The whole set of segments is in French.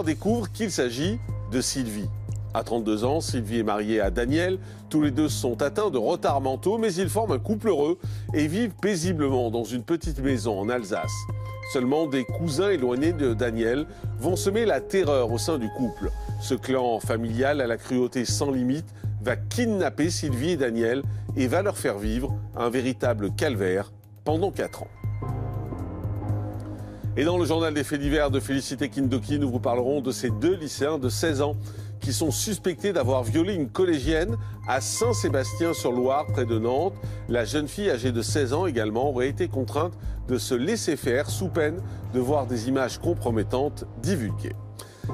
Découvre qu'il s'agit de Sylvie. À 32 ans, Sylvie est mariée à Daniel. Tous les deux sont atteints de retards mentaux, mais ils forment un couple heureux et vivent paisiblement dans une petite maison en Alsace. Seulement, des cousins éloignés de Daniel vont semer la terreur au sein du couple. Ce clan familial à la cruauté sans limite va kidnapper Sylvie et Daniel et va leur faire vivre un véritable calvaire pendant 4 ans. Et dans le journal des faits divers de Félicité Kindoki, nous vous parlerons de ces deux lycéens de 16 ans qui sont suspectés d'avoir violé une collégienne à Saint-Sébastien-sur-Loire, près de Nantes. La jeune fille âgée de 16 ans également aurait été contrainte de se laisser faire sous peine de voir des images compromettantes divulguées.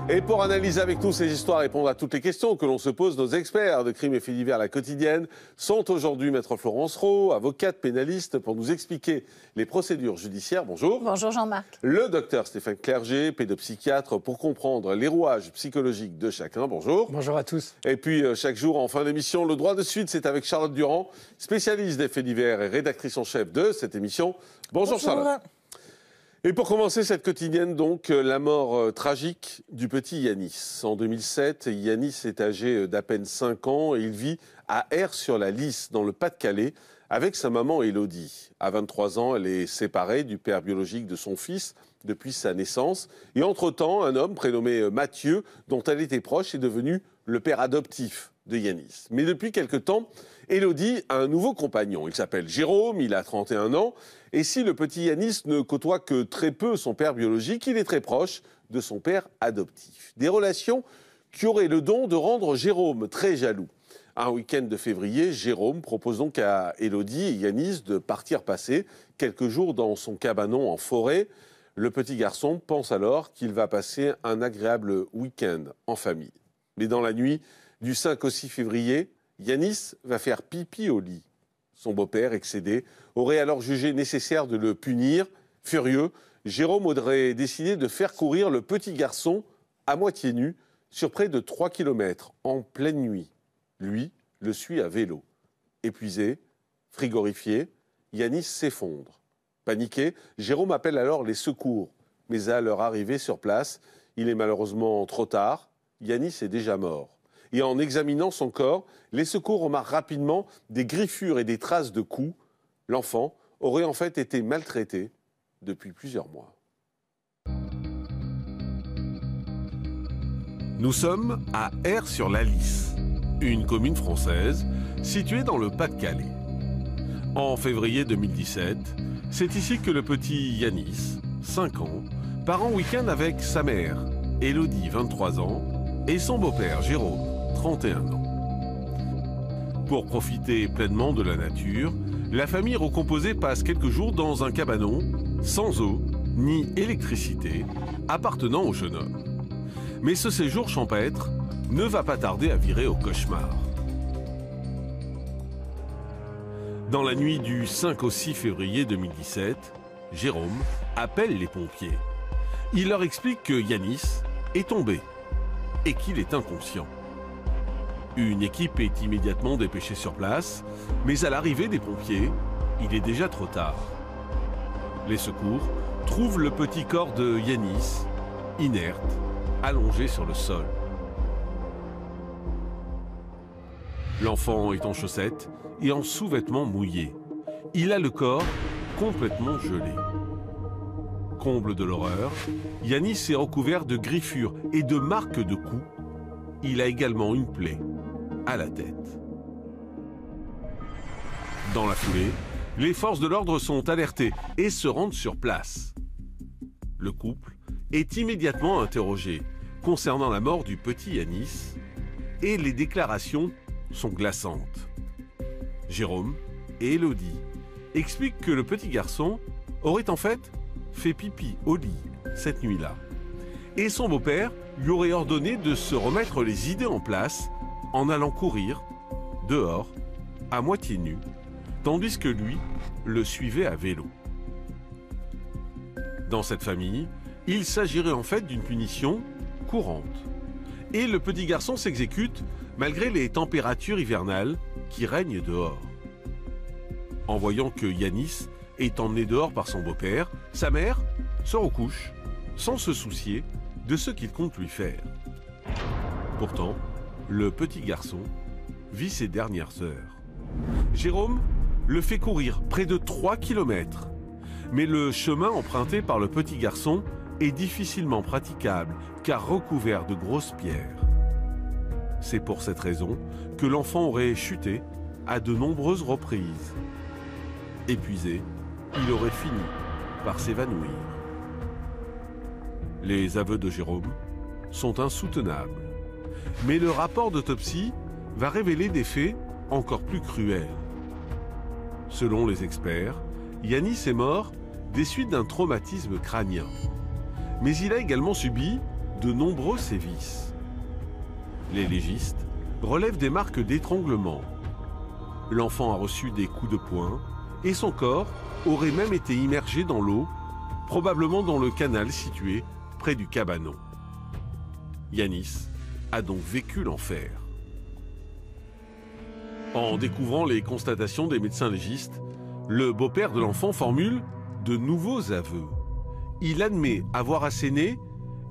Et pour analyser avec nous ces histoires et répondre à toutes les questions que l'on se pose, nos experts de crimes et faits divers à la quotidienne sont aujourd'hui Maître Florence Rowe, avocate pénaliste, pour nous expliquer les procédures judiciaires. Bonjour. Bonjour Jean-Marc. Le docteur Stéphane Clerget, pédopsychiatre, pour comprendre les rouages psychologiques de chacun. Bonjour. Bonjour à tous. Et puis chaque jour en fin d'émission, le droit de suite, c'est avec Charlotte Durand, spécialiste des faits divers et rédactrice en chef de cette émission. Bonjour. Charlotte. Et pour commencer cette quotidienne, donc, la mort tragique du petit Yanis. En 2007, Yanis est âgé d'à peine 5 ans et il vit à Aire-sur-la-Lys, dans le Pas-de-Calais, avec sa maman Élodie. À 23 ans, elle est séparée du père biologique de son fils depuis sa naissance. Et entre-temps, un homme prénommé Mathieu, dont elle était proche, est devenu le père adoptif de Yanis. Mais depuis quelque temps, Élodie a un nouveau compagnon. Il s'appelle Jérôme, il a 31 ans. Et si le petit Yanis ne côtoie que très peu son père biologique, il est très proche de son père adoptif. Des relations qui auraient le don de rendre Jérôme très jaloux. Un week-end de février, Jérôme propose donc à Élodie et Yanis de partir passer quelques jours dans son cabanon en forêt. Le petit garçon pense alors qu'il va passer un agréable week-end en famille. Mais dans la nuit du 5 au 6 février, Yanis va faire pipi au lit. Son beau-père, excédé, aurait alors jugé nécessaire de le punir. Furieux, Jérôme aurait décidé de faire courir le petit garçon à moitié nu sur près de 3 km en pleine nuit. Lui le suit à vélo. Épuisé, frigorifié, Yanis s'effondre. Paniqué, Jérôme appelle alors les secours. Mais à leur arrivée sur place, il est malheureusement trop tard. Yanis est déjà mort. Et en examinant son corps, les secours remarquent rapidement des griffures et des traces de coups. L'enfant aurait en fait été maltraité depuis plusieurs mois. Nous sommes à Aire-sur-la-Lys, une commune française située dans le Pas-de-Calais. En février 2017, c'est ici que le petit Yanis, 5 ans, part en week-end avec sa mère, Élodie, 23 ans, et son beau-père, Jérôme, 31 ans. Pour profiter pleinement de la nature, la famille recomposée passe quelques jours dans un cabanon, sans eau ni électricité, appartenant au jeune homme. Mais ce séjour champêtre ne va pas tarder à virer au cauchemar. Dans la nuit du 5 au 6 février 2017, Jérôme appelle les pompiers. Il leur explique que Yanis est tombé et qu'il est inconscient. Une équipe est immédiatement dépêchée sur place, mais à l'arrivée des pompiers, il est déjà trop tard. Les secours trouvent le petit corps de Yanis, inerte, allongé sur le sol. L'enfant est en chaussettes et en sous-vêtements mouillés. Il a le corps complètement gelé. Comble de l'horreur, Yanis est recouvert de griffures et de marques de coups. Il a également une plaie à la tête. Dans la foulée, les forces de l'ordre sont alertées et se rendent sur place. Le couple est immédiatement interrogé concernant la mort du petit Yanis et les déclarations sont glaçantes. Jérôme et Élodie expliquent que le petit garçon aurait en fait fait pipi au lit cette nuit-là. Et son beau-père lui aurait ordonné de se remettre les idées en place en allant courir dehors, à moitié nu, tandis que lui le suivait à vélo. Dans cette famille, il s'agirait en fait d'une punition courante. Et le petit garçon s'exécute malgré les températures hivernales qui règnent dehors. En voyant que Yanis est emmené dehors par son beau-père, sa mère se recouche sans se soucier de ce qu'il compte lui faire. Pourtant, le petit garçon vit ses dernières heures. Jérôme le fait courir près de 3 km. Mais le chemin emprunté par le petit garçon est difficilement praticable car recouvert de grosses pierres. C'est pour cette raison que l'enfant aurait chuté à de nombreuses reprises. Épuisé, il aurait fini par s'évanouir. Les aveux de Jérôme sont insoutenables. Mais le rapport d'autopsie va révéler des faits encore plus cruels. Selon les experts, Yanis est mort des suites d'un traumatisme crânien. Mais il a également subi de nombreux sévices. Les légistes relèvent des marques d'étranglement. L'enfant a reçu des coups de poing et son corps aurait même été immergé dans l'eau, probablement dans le canal situé près du cabanon. Yanis a donc vécu l'enfer. En découvrant les constatations des médecins légistes, le beau-père de l'enfant formule de nouveaux aveux. Il admet avoir asséné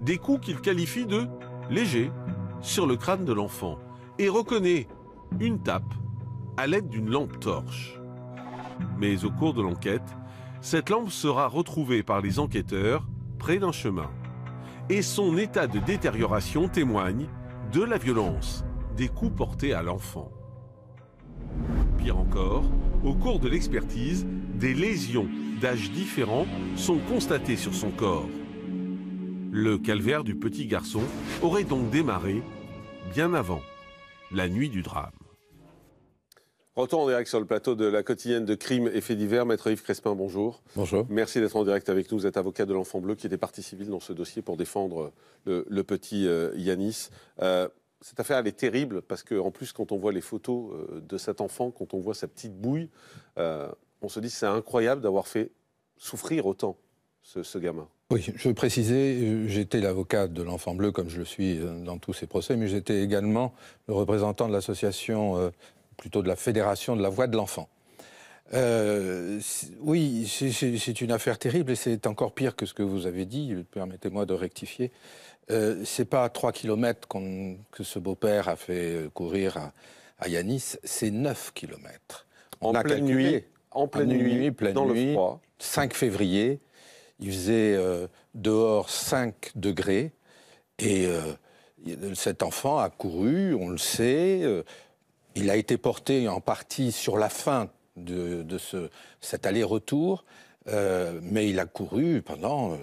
des coups qu'il qualifie de légers sur le crâne de l'enfant et reconnaît une tape à l'aide d'une lampe torche. Mais au cours de l'enquête, cette lampe sera retrouvée par les enquêteurs près d'un chemin. Et son état de détérioration témoigne de la violence des coups portés à l'enfant. Pire encore, au cours de l'expertise, des lésions d'âges différents sont constatées sur son corps. Le calvaire du petit garçon aurait donc démarré bien avant la nuit du drame. Retour en direct sur le plateau de la quotidienne de Crimes et Faits divers. Maître Yves Crespin, bonjour. Bonjour. Merci d'être en direct avec nous. Vous êtes avocat de l'Enfant Bleu qui était partie civile dans ce dossier pour défendre le petit Yanis. Cette affaire, elle est terrible parce qu'en plus, quand on voit les photos de cet enfant, quand on voit sa petite bouille, on se dit que c'est incroyable d'avoir fait souffrir autant ce gamin. Oui, je veux préciser, j'étais l'avocat de l'Enfant Bleu comme je le suis dans tous ces procès, mais j'étais également le représentant de l'association, plutôt de la Fédération de la Voix de l'Enfant. Oui, c'est une affaire terrible et c'est encore pire que ce que vous avez dit, permettez-moi de rectifier. C'est pas 3 kilomètres que ce beau-père a fait courir à Yanis, c'est 9 kilomètres. En pleine nuit, dans le froid. 5 février, il faisait dehors 5 degrés et cet enfant a couru, on le sait, il a été porté en partie sur la fin de cet aller-retour, mais il a couru pendant...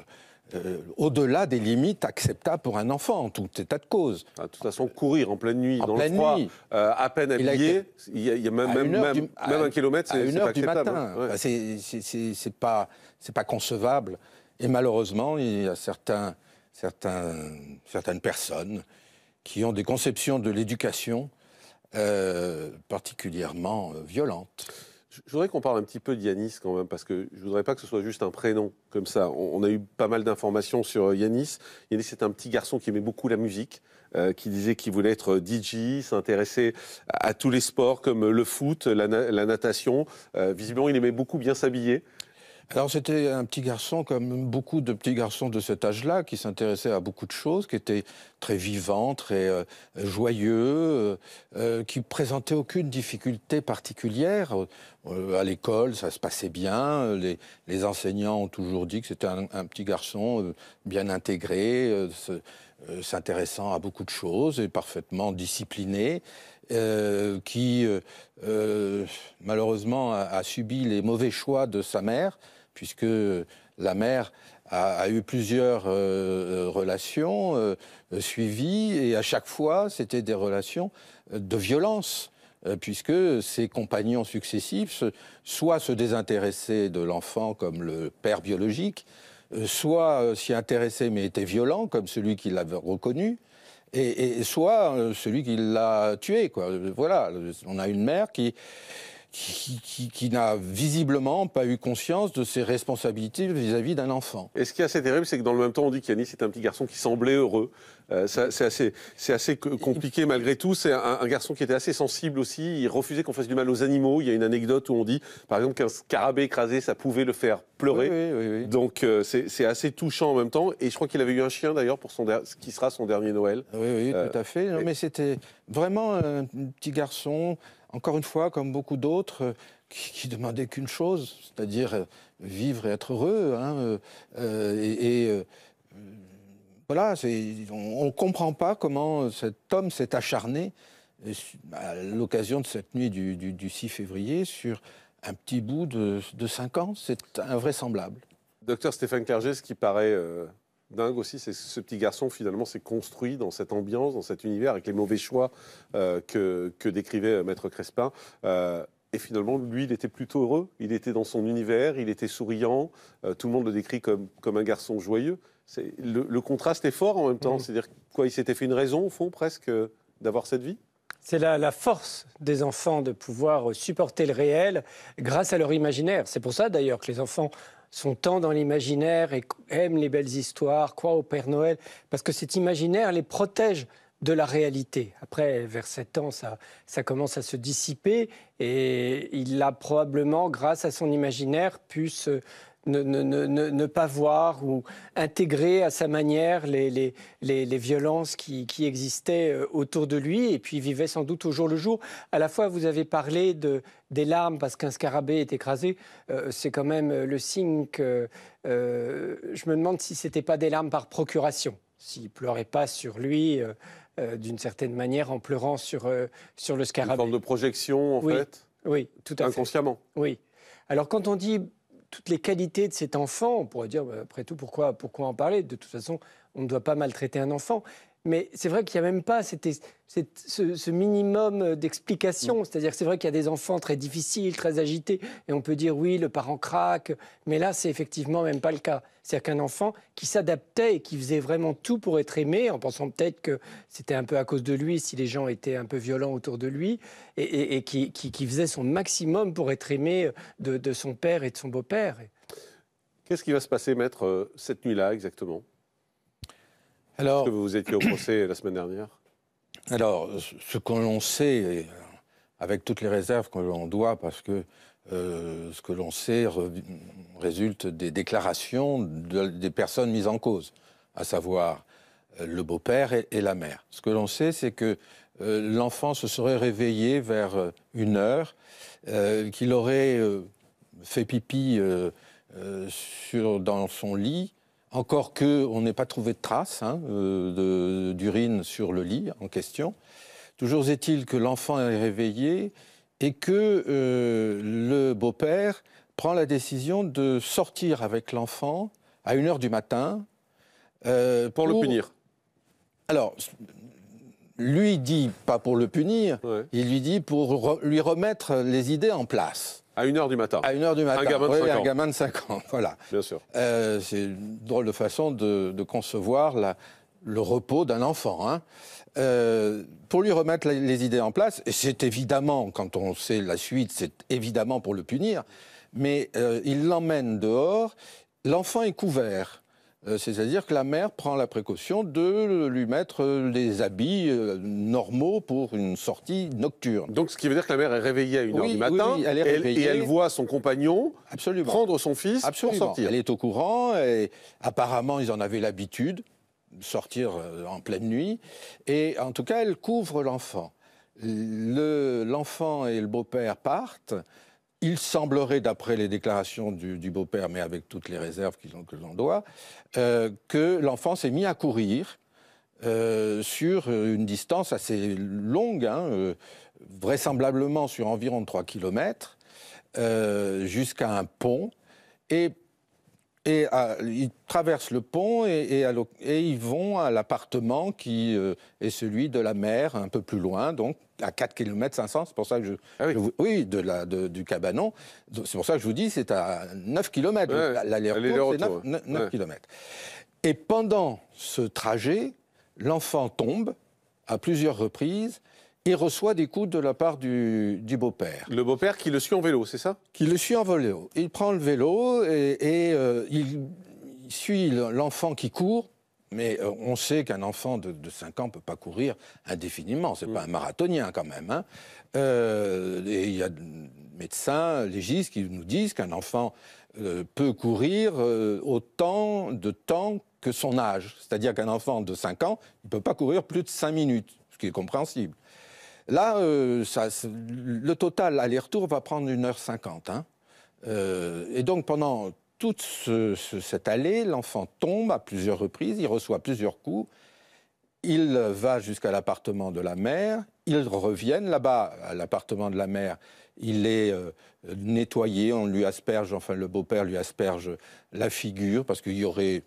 au-delà des limites acceptables pour un enfant, en tout état de cause. De toute façon, courir en pleine nuit, dans le froid, à peine habillé, il y a même 1 kilomètre, c'est pas acceptable. Matin. Ouais. C'est pas concevable. Et malheureusement, il y a certaines personnes qui ont des conceptions de l'éducation particulièrement violentes. Je voudrais qu'on parle un petit peu de Yanis quand même, parce que je ne voudrais pas que ce soit juste un prénom comme ça. On a eu pas mal d'informations sur Yanis. Yanis, c'est un petit garçon qui aimait beaucoup la musique, qui disait qu'il voulait être DJ, s'intéresser à tous les sports comme le foot, la natation. Visiblement, il aimait beaucoup bien s'habiller. Alors c'était un petit garçon, comme beaucoup de petits garçons de cet âge-là, qui s'intéressait à beaucoup de choses, qui était très vivant, très joyeux, qui présentait aucune difficulté particulière. À l'école, ça se passait bien. Les enseignants ont toujours dit que c'était un petit garçon bien intégré, s'intéressant à beaucoup de choses et parfaitement discipliné. Qui malheureusement a subi les mauvais choix de sa mère, puisque la mère a eu plusieurs relations suivies, et à chaque fois, c'était des relations de violence, puisque ses compagnons successifs soit se désintéressaient de l'enfant comme le père biologique, soit s'y intéressaient mais étaient violents, comme celui qui l'avait reconnu, et soit celui qui l'a tué, quoi. Voilà, on a une mère qui n'a visiblement pas eu conscience de ses responsabilités vis-à-vis d'un enfant. Et ce qui est assez terrible, c'est que dans le même temps, on dit qu'Yanis est un petit garçon qui semblait heureux, C'est assez compliqué malgré tout. C'est un garçon qui était assez sensible aussi. Il refusait qu'on fasse du mal aux animaux. Il y a une anecdote où on dit, par exemple, qu'un scarabée écrasé, ça pouvait le faire pleurer. Oui. Donc c'est assez touchant en même temps. Et je crois qu'il avait eu un chien d'ailleurs pour ce qui sera son dernier Noël. Oui, tout à fait. Non, mais c'était vraiment un petit garçon, encore une fois, comme beaucoup d'autres, qui demandait qu'une chose, c'est-à-dire vivre et être heureux. Hein, voilà, on ne comprend pas comment cet homme s'est acharné à l'occasion de cette nuit du 6 février sur un petit bout de 5 ans. C'est invraisemblable. Docteur Stéphane Clerget, ce qui paraît dingue aussi, c'est que ce petit garçon, finalement, s'est construit dans cette ambiance, dans cet univers, avec les mauvais choix que décrivait Maître Crespin. Et finalement, lui, il était plutôt heureux. Il était dans son univers, il était souriant. Tout le monde le décrit comme un garçon joyeux. Le contraste est fort en même temps. C'est-à-dire quoi, il s'était fait une raison, au fond, presque, d'avoir cette vie. C'est la force des enfants de pouvoir supporter le réel grâce à leur imaginaire. C'est pour ça, d'ailleurs, que les enfants sont tant dans l'imaginaire et aiment les belles histoires, croient au Père Noël, parce que cet imaginaire les protège de la réalité. Après, vers 7 ans, ça commence à se dissiper et il a probablement, grâce à son imaginaire, pu ne pas voir ou intégrer à sa manière les violences qui existaient autour de lui et puis vivait sans doute au jour le jour. À la fois, vous avez parlé des larmes parce qu'un scarabée est écrasé. C'est quand même le signe que je me demande si ce n'était pas des larmes par procuration, s'il ne pleurait pas sur lui d'une certaine manière en pleurant sur le scarabée. Une forme de projection, en fait. Oui, tout à fait. Inconsciemment. Oui. Alors, quand on dit toutes les qualités de cet enfant, on pourrait dire, après tout, pourquoi en parler? De toute façon, on ne doit pas maltraiter un enfant. Mais c'est vrai qu'il n'y a même pas ce minimum d'explication. C'est-à-dire que c'est vrai qu'il y a des enfants très difficiles, très agités, et on peut dire, oui, le parent craque, mais là, c'est effectivement même pas le cas. C'est-à-dire qu'un enfant qui s'adaptait et qui faisait vraiment tout pour être aimé, en pensant peut-être que c'était un peu à cause de lui, si les gens étaient un peu violents autour de lui, et qui faisait son maximum pour être aimé de son père et de son beau-père. Qu'est-ce qui va se passer, maître, cette nuit-là, exactement? Alors, parce que vous étiez au procès la semaine dernière. Alors, ce que l'on sait, avec toutes les réserves que l'on doit, parce que ce que l'on sait résulte des déclarations des personnes mises en cause, à savoir le beau-père et la mère. Ce que l'on sait, c'est que l'enfant se serait réveillé vers 1h, qu'il aurait fait pipi dans son lit, encore qu'on n'ait pas trouvé de traces d'urine sur le lit en question. Toujours est-il que l'enfant est réveillé et que le beau-père prend la décision de sortir avec l'enfant à 1h du matin. Pour le punir. Alors, lui dit pas pour le punir, ouais. Il lui dit pour lui remettre les idées en place. À 1h du matin. À 1h du matin. Un gamin de 5 ans. Un gamin de 5 ans, voilà. Bien sûr. C'est une drôle de façon de concevoir le repos d'un enfant. Hein. Pour lui remettre les idées en place, et c'est évidemment, quand on sait la suite, c'est évidemment pour le punir, mais il l'emmène dehors, l'enfant est couvert. C'est-à-dire que la mère prend la précaution de lui mettre les habits normaux pour une sortie nocturne. Donc, ce qui veut dire que la mère est réveillée à 1h du matin, oui, elle est réveillée. Et elle voit son compagnon prendre son fils pour sortir. Elle est au courant, et apparemment ils en avaient l'habitude, de sortir en pleine nuit, et en tout cas elle couvre l'enfant. L'enfant et le beau-père partent. Il semblerait, d'après les déclarations du beau-père, mais avec toutes les réserves que l'on doit, que l'enfant s'est mis à courir sur une distance assez longue, vraisemblablement sur environ 3 km, jusqu'à un pont. Et ils traversent le pont et ils vont à l'appartement qui est celui de la mère, un peu plus loin, donc à 4 km 500, c'est pour ça que du cabanon. C'est pour ça que je vous dis, c'est à 9 km. Ouais, l'aller-retour, c'est 9 km. Et pendant ce trajet, l'enfant tombe à plusieurs reprises et reçoit des coups de la part du beau-père. Le beau-père qui le suit en vélo, c'est ça? Qui le suit en vélo. Il prend le vélo et il suit l'enfant qui court Mais on sait qu'un enfant de 5 ans ne peut pas courir indéfiniment. Ce n'est pas un marathonien quand même. Hein. Et il y a des médecins légistes qui nous disent qu'un enfant peut courir autant de temps que son âge. C'est-à-dire qu'un enfant de 5 ans, il ne peut pas courir plus de 5 minutes, ce qui est compréhensible. Là, le total aller-retour va prendre 1h50. Hein. Et donc pendant toute cette allée, l'enfant tombe à plusieurs reprises, il reçoit plusieurs coups, il va jusqu'à l'appartement de la mère, ils reviennent là-bas, à l'appartement de la mère, il est nettoyé, on lui asperge, enfin le beau-père lui asperge la figure, parce qu'il y aurait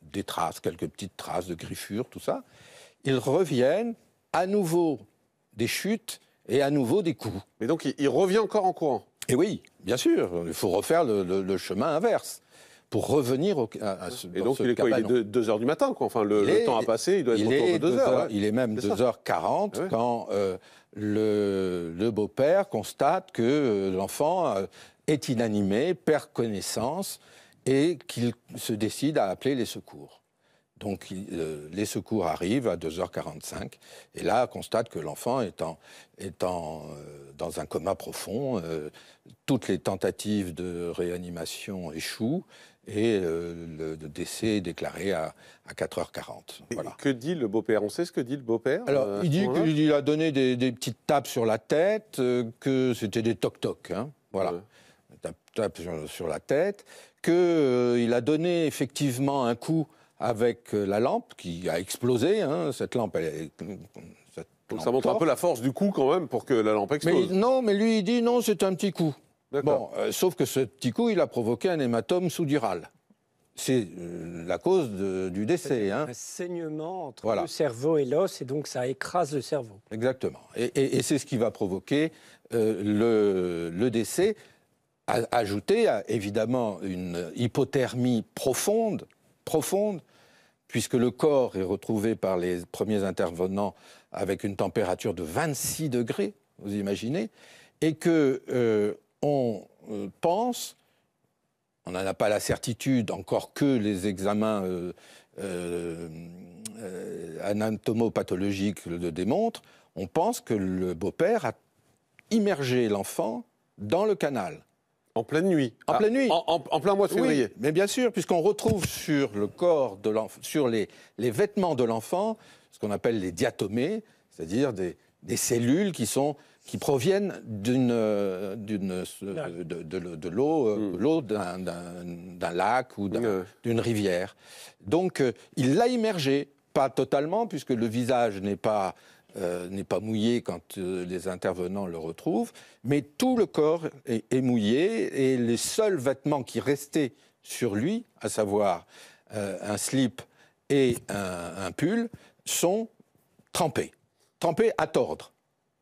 des traces, quelques petites traces de griffures, tout ça. Ils reviennent, à nouveau des chutes et à nouveau des coups. Mais donc il revient encore en courant? Et oui, bien sûr, il faut refaire le chemin inverse pour revenir à ce Et donc il est quoi? Il est 2 h du matin, quoi. Enfin, le temps a passé, il doit être autour de 2 heures. Il est même 2h40 quand le beau-père constate que l'enfant est inanimé, perd connaissance et qu'il se décide à appeler les secours. Donc les secours arrivent à 2h45 et là, on constate que l'enfant est dans un coma profond. Toutes les tentatives de réanimation échouent et le décès est déclaré à 4h40. Voilà. Que dit le beau-père? On sait ce que dit le beau-père? Alors, il dit qu'il a donné des petites tapes sur la tête, que c'était des toc-toc. Hein, voilà. Ouais. Tapes sur la tête, qu'il a donné effectivement un coup avec la lampe qui a explosé. Hein, cette lampe, donc ça montre un peu la force du coup quand même pour que la lampe explose. Mais lui il dit non, c'est un petit coup. Bon, sauf que ce petit coup, il a provoqué un hématome sous-dural. C'est la cause du décès. Hein. Un saignement entre le cerveau et l'os, et donc ça écrase le cerveau. Exactement. Et c'est ce qui va provoquer le décès, ajouté à évidemment une hypothermie profonde, puisque le corps est retrouvé par les premiers intervenants avec une température de 26 degrés, vous imaginez, et que on pense, on n'en a pas la certitude, encore que les examens anatomopathologiques le démontrent, on pense que le beau-père a immergé l'enfant dans le canal. En pleine nuit. En pleine nuit. En plein mois de février. Oui, mais bien sûr, puisqu'on retrouve sur le corps de l'enfant, sur les vêtements de l'enfant, ce qu'on appelle les diatomées, c'est-à-dire des cellules qui proviennent de l'eau d'un lac ou d'une rivière. Donc, il l'a immergé, pas totalement, puisque le visage n'est pas mouillé quand les intervenants le retrouvent, mais tout le corps est mouillé et les seuls vêtements qui restaient sur lui, à savoir un slip et un pull, sont trempés à tordre.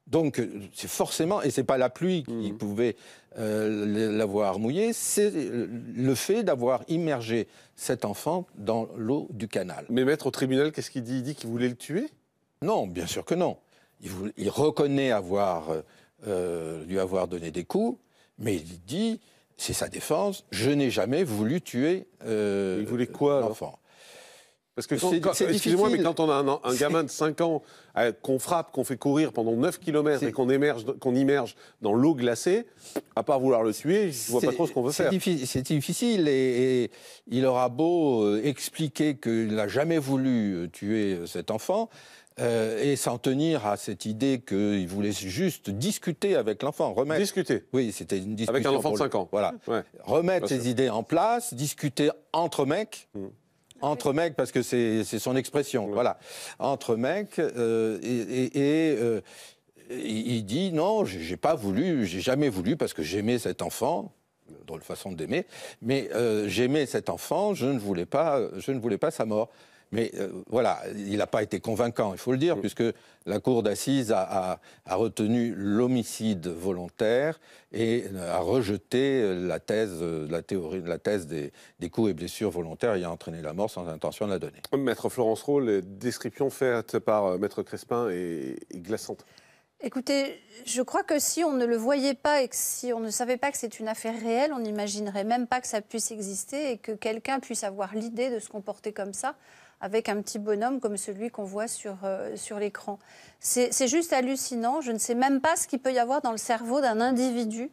Donc c'est forcément, et c'est pas la pluie qui pouvait l'avoir mouillé, c'est le fait d'avoir immergé cet enfant dans l'eau du canal. Mais maître, au tribunal, qu'est-ce qu'il dit? Il dit qu'il voulait le tuer? Non, bien sûr que non. Il reconnaît lui avoir donné des coups, mais il dit, c'est sa défense, je n'ai jamais voulu tuer il voulait quoi, l'enfant. Parce que excusez-moi, mais quand on a un gamin de 5 ans qu'on frappe, qu'on fait courir pendant 9 km et qu'on immerge dans l'eau glacée, à part vouloir le tuer, je ne vois pas trop ce qu'on veut faire. C'est difficile et il aura beau expliquer qu'il n'a jamais voulu tuer cet enfant et s'en tenir à cette idée qu'il voulait juste discuter avec l'enfant, Discuter? Oui, c'était une discussion. Avec un enfant de 5 ans. Voilà. Ouais. Remettre ses idées en place, discuter entre mecs. Entre mecs, parce que c'est son expression, voilà. Entre mecs, il dit non, j'ai jamais voulu, parce que j'aimais cet enfant, drôle façon d'aimer, mais j'aimais cet enfant, je ne voulais pas sa mort. Mais voilà, il n'a pas été convaincant, il faut le dire, puisque la cour d'assises a retenu l'homicide volontaire et a rejeté la thèse des coups et blessures volontaires ayant entraîné la mort sans intention de la donner. Maître Florence Rolle, les descriptions faites par Maître Crespin est glaçante. Écoutez, je crois que si on ne le voyait pas et que si on ne savait pas que c'est une affaire réelle, on n'imaginerait même pas que ça puisse exister et que quelqu'un puisse avoir l'idée de se comporter comme ça. avec un petit bonhomme comme celui qu'on voit sur l'écran. C'est juste hallucinant. Je ne sais même pas ce qu'il peut y avoir dans le cerveau d'un individu.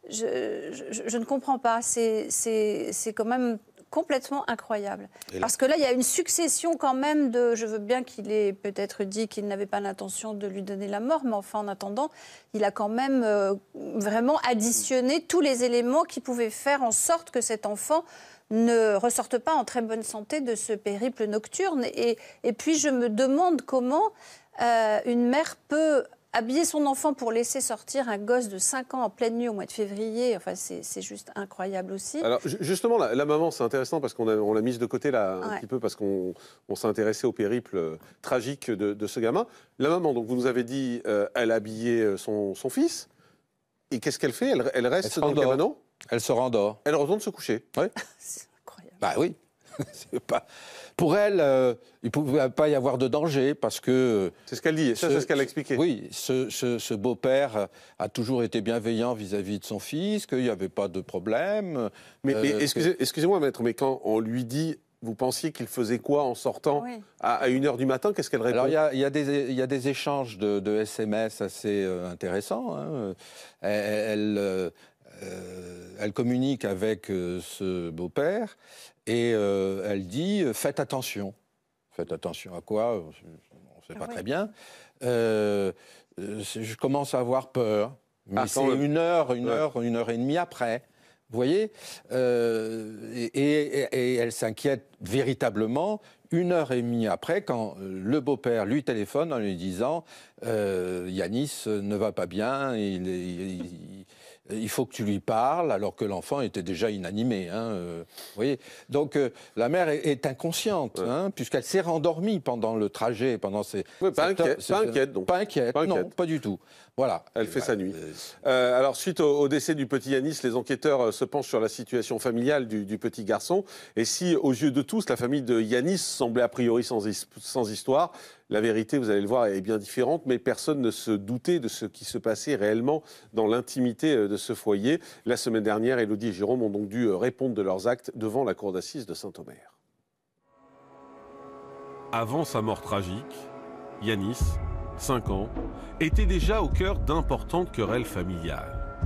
Je ne comprends pas. C'est quand même complètement incroyable. Parce que là, il y a une succession quand même de... Je veux bien qu'il ait peut-être dit qu'il n'avait pas l'intention de lui donner la mort, mais enfin, en attendant, il a quand même vraiment additionné tous les éléments qui pouvaient faire en sorte que cet enfant ne ressorte pas en très bonne santé de ce périple nocturne. Et puis, je me demande comment une mère peut habiller son enfant pour laisser sortir un gosse de 5 ans en pleine nuit au mois de février. Enfin, c'est juste incroyable aussi. Alors, justement, la maman, c'est intéressant parce qu'on l'a mise de côté là un petit peu parce qu'on s'est intéressé au périple tragique de ce gamin. La maman, donc vous nous avez dit, elle a habillé son fils. Et qu'est-ce qu'elle fait? Elle reste dans le cabanon? Elle se rendort. Elle retourne se coucher. Oui. C'est incroyable. Bah oui. Pour elle, il ne pouvait pas y avoir de danger parce que... C'est ce qu'elle dit, c'est ce qu'elle a expliqué. Oui, ce beau-père a toujours été bienveillant vis-à-vis de son fils, qu'il n'y avait pas de problème. Mais excusez-moi, maître, mais quand on lui dit... Vous pensiez qu'il faisait quoi en sortant à 1h du matin? Qu'est-ce qu'elle répond? Alors, il y a des échanges de SMS assez intéressants. Hein. Elle communique avec ce beau-père et elle dit « Faites attention ». Faites attention à quoi? On ne sait pas très bien. Je commence à avoir peur. Mais c'est une heure et demie après. Vous voyez, et elle s'inquiète véritablement 1h30 après quand le beau-père lui téléphone en lui disant Yanis ne va pas bien, il faut que tu lui parles, alors que l'enfant était déjà inanimé. Hein, vous voyez, donc la mère est inconsciente, hein, puisqu'elle s'est rendormie pendant le trajet, pendant ces... Oui, pas inquiète, donc. Pas inquiète, non, pas du tout. Voilà. Elle fait sa nuit. Alors, suite au décès du petit Yanis, les enquêteurs se penchent sur la situation familiale du petit garçon. Et si, aux yeux de tous, la famille de Yanis semblait a priori sans histoire, la vérité, vous allez le voir, est bien différente, mais personne ne se doutait de ce qui se passait réellement dans l'intimité de ce foyer. La semaine dernière, Élodie et Jérôme ont donc dû répondre de leurs actes devant la cour d'assises de Saint-Omer. Avant sa mort tragique, Yanis, 5 ans, était déjà au cœur d'importantes querelles familiales.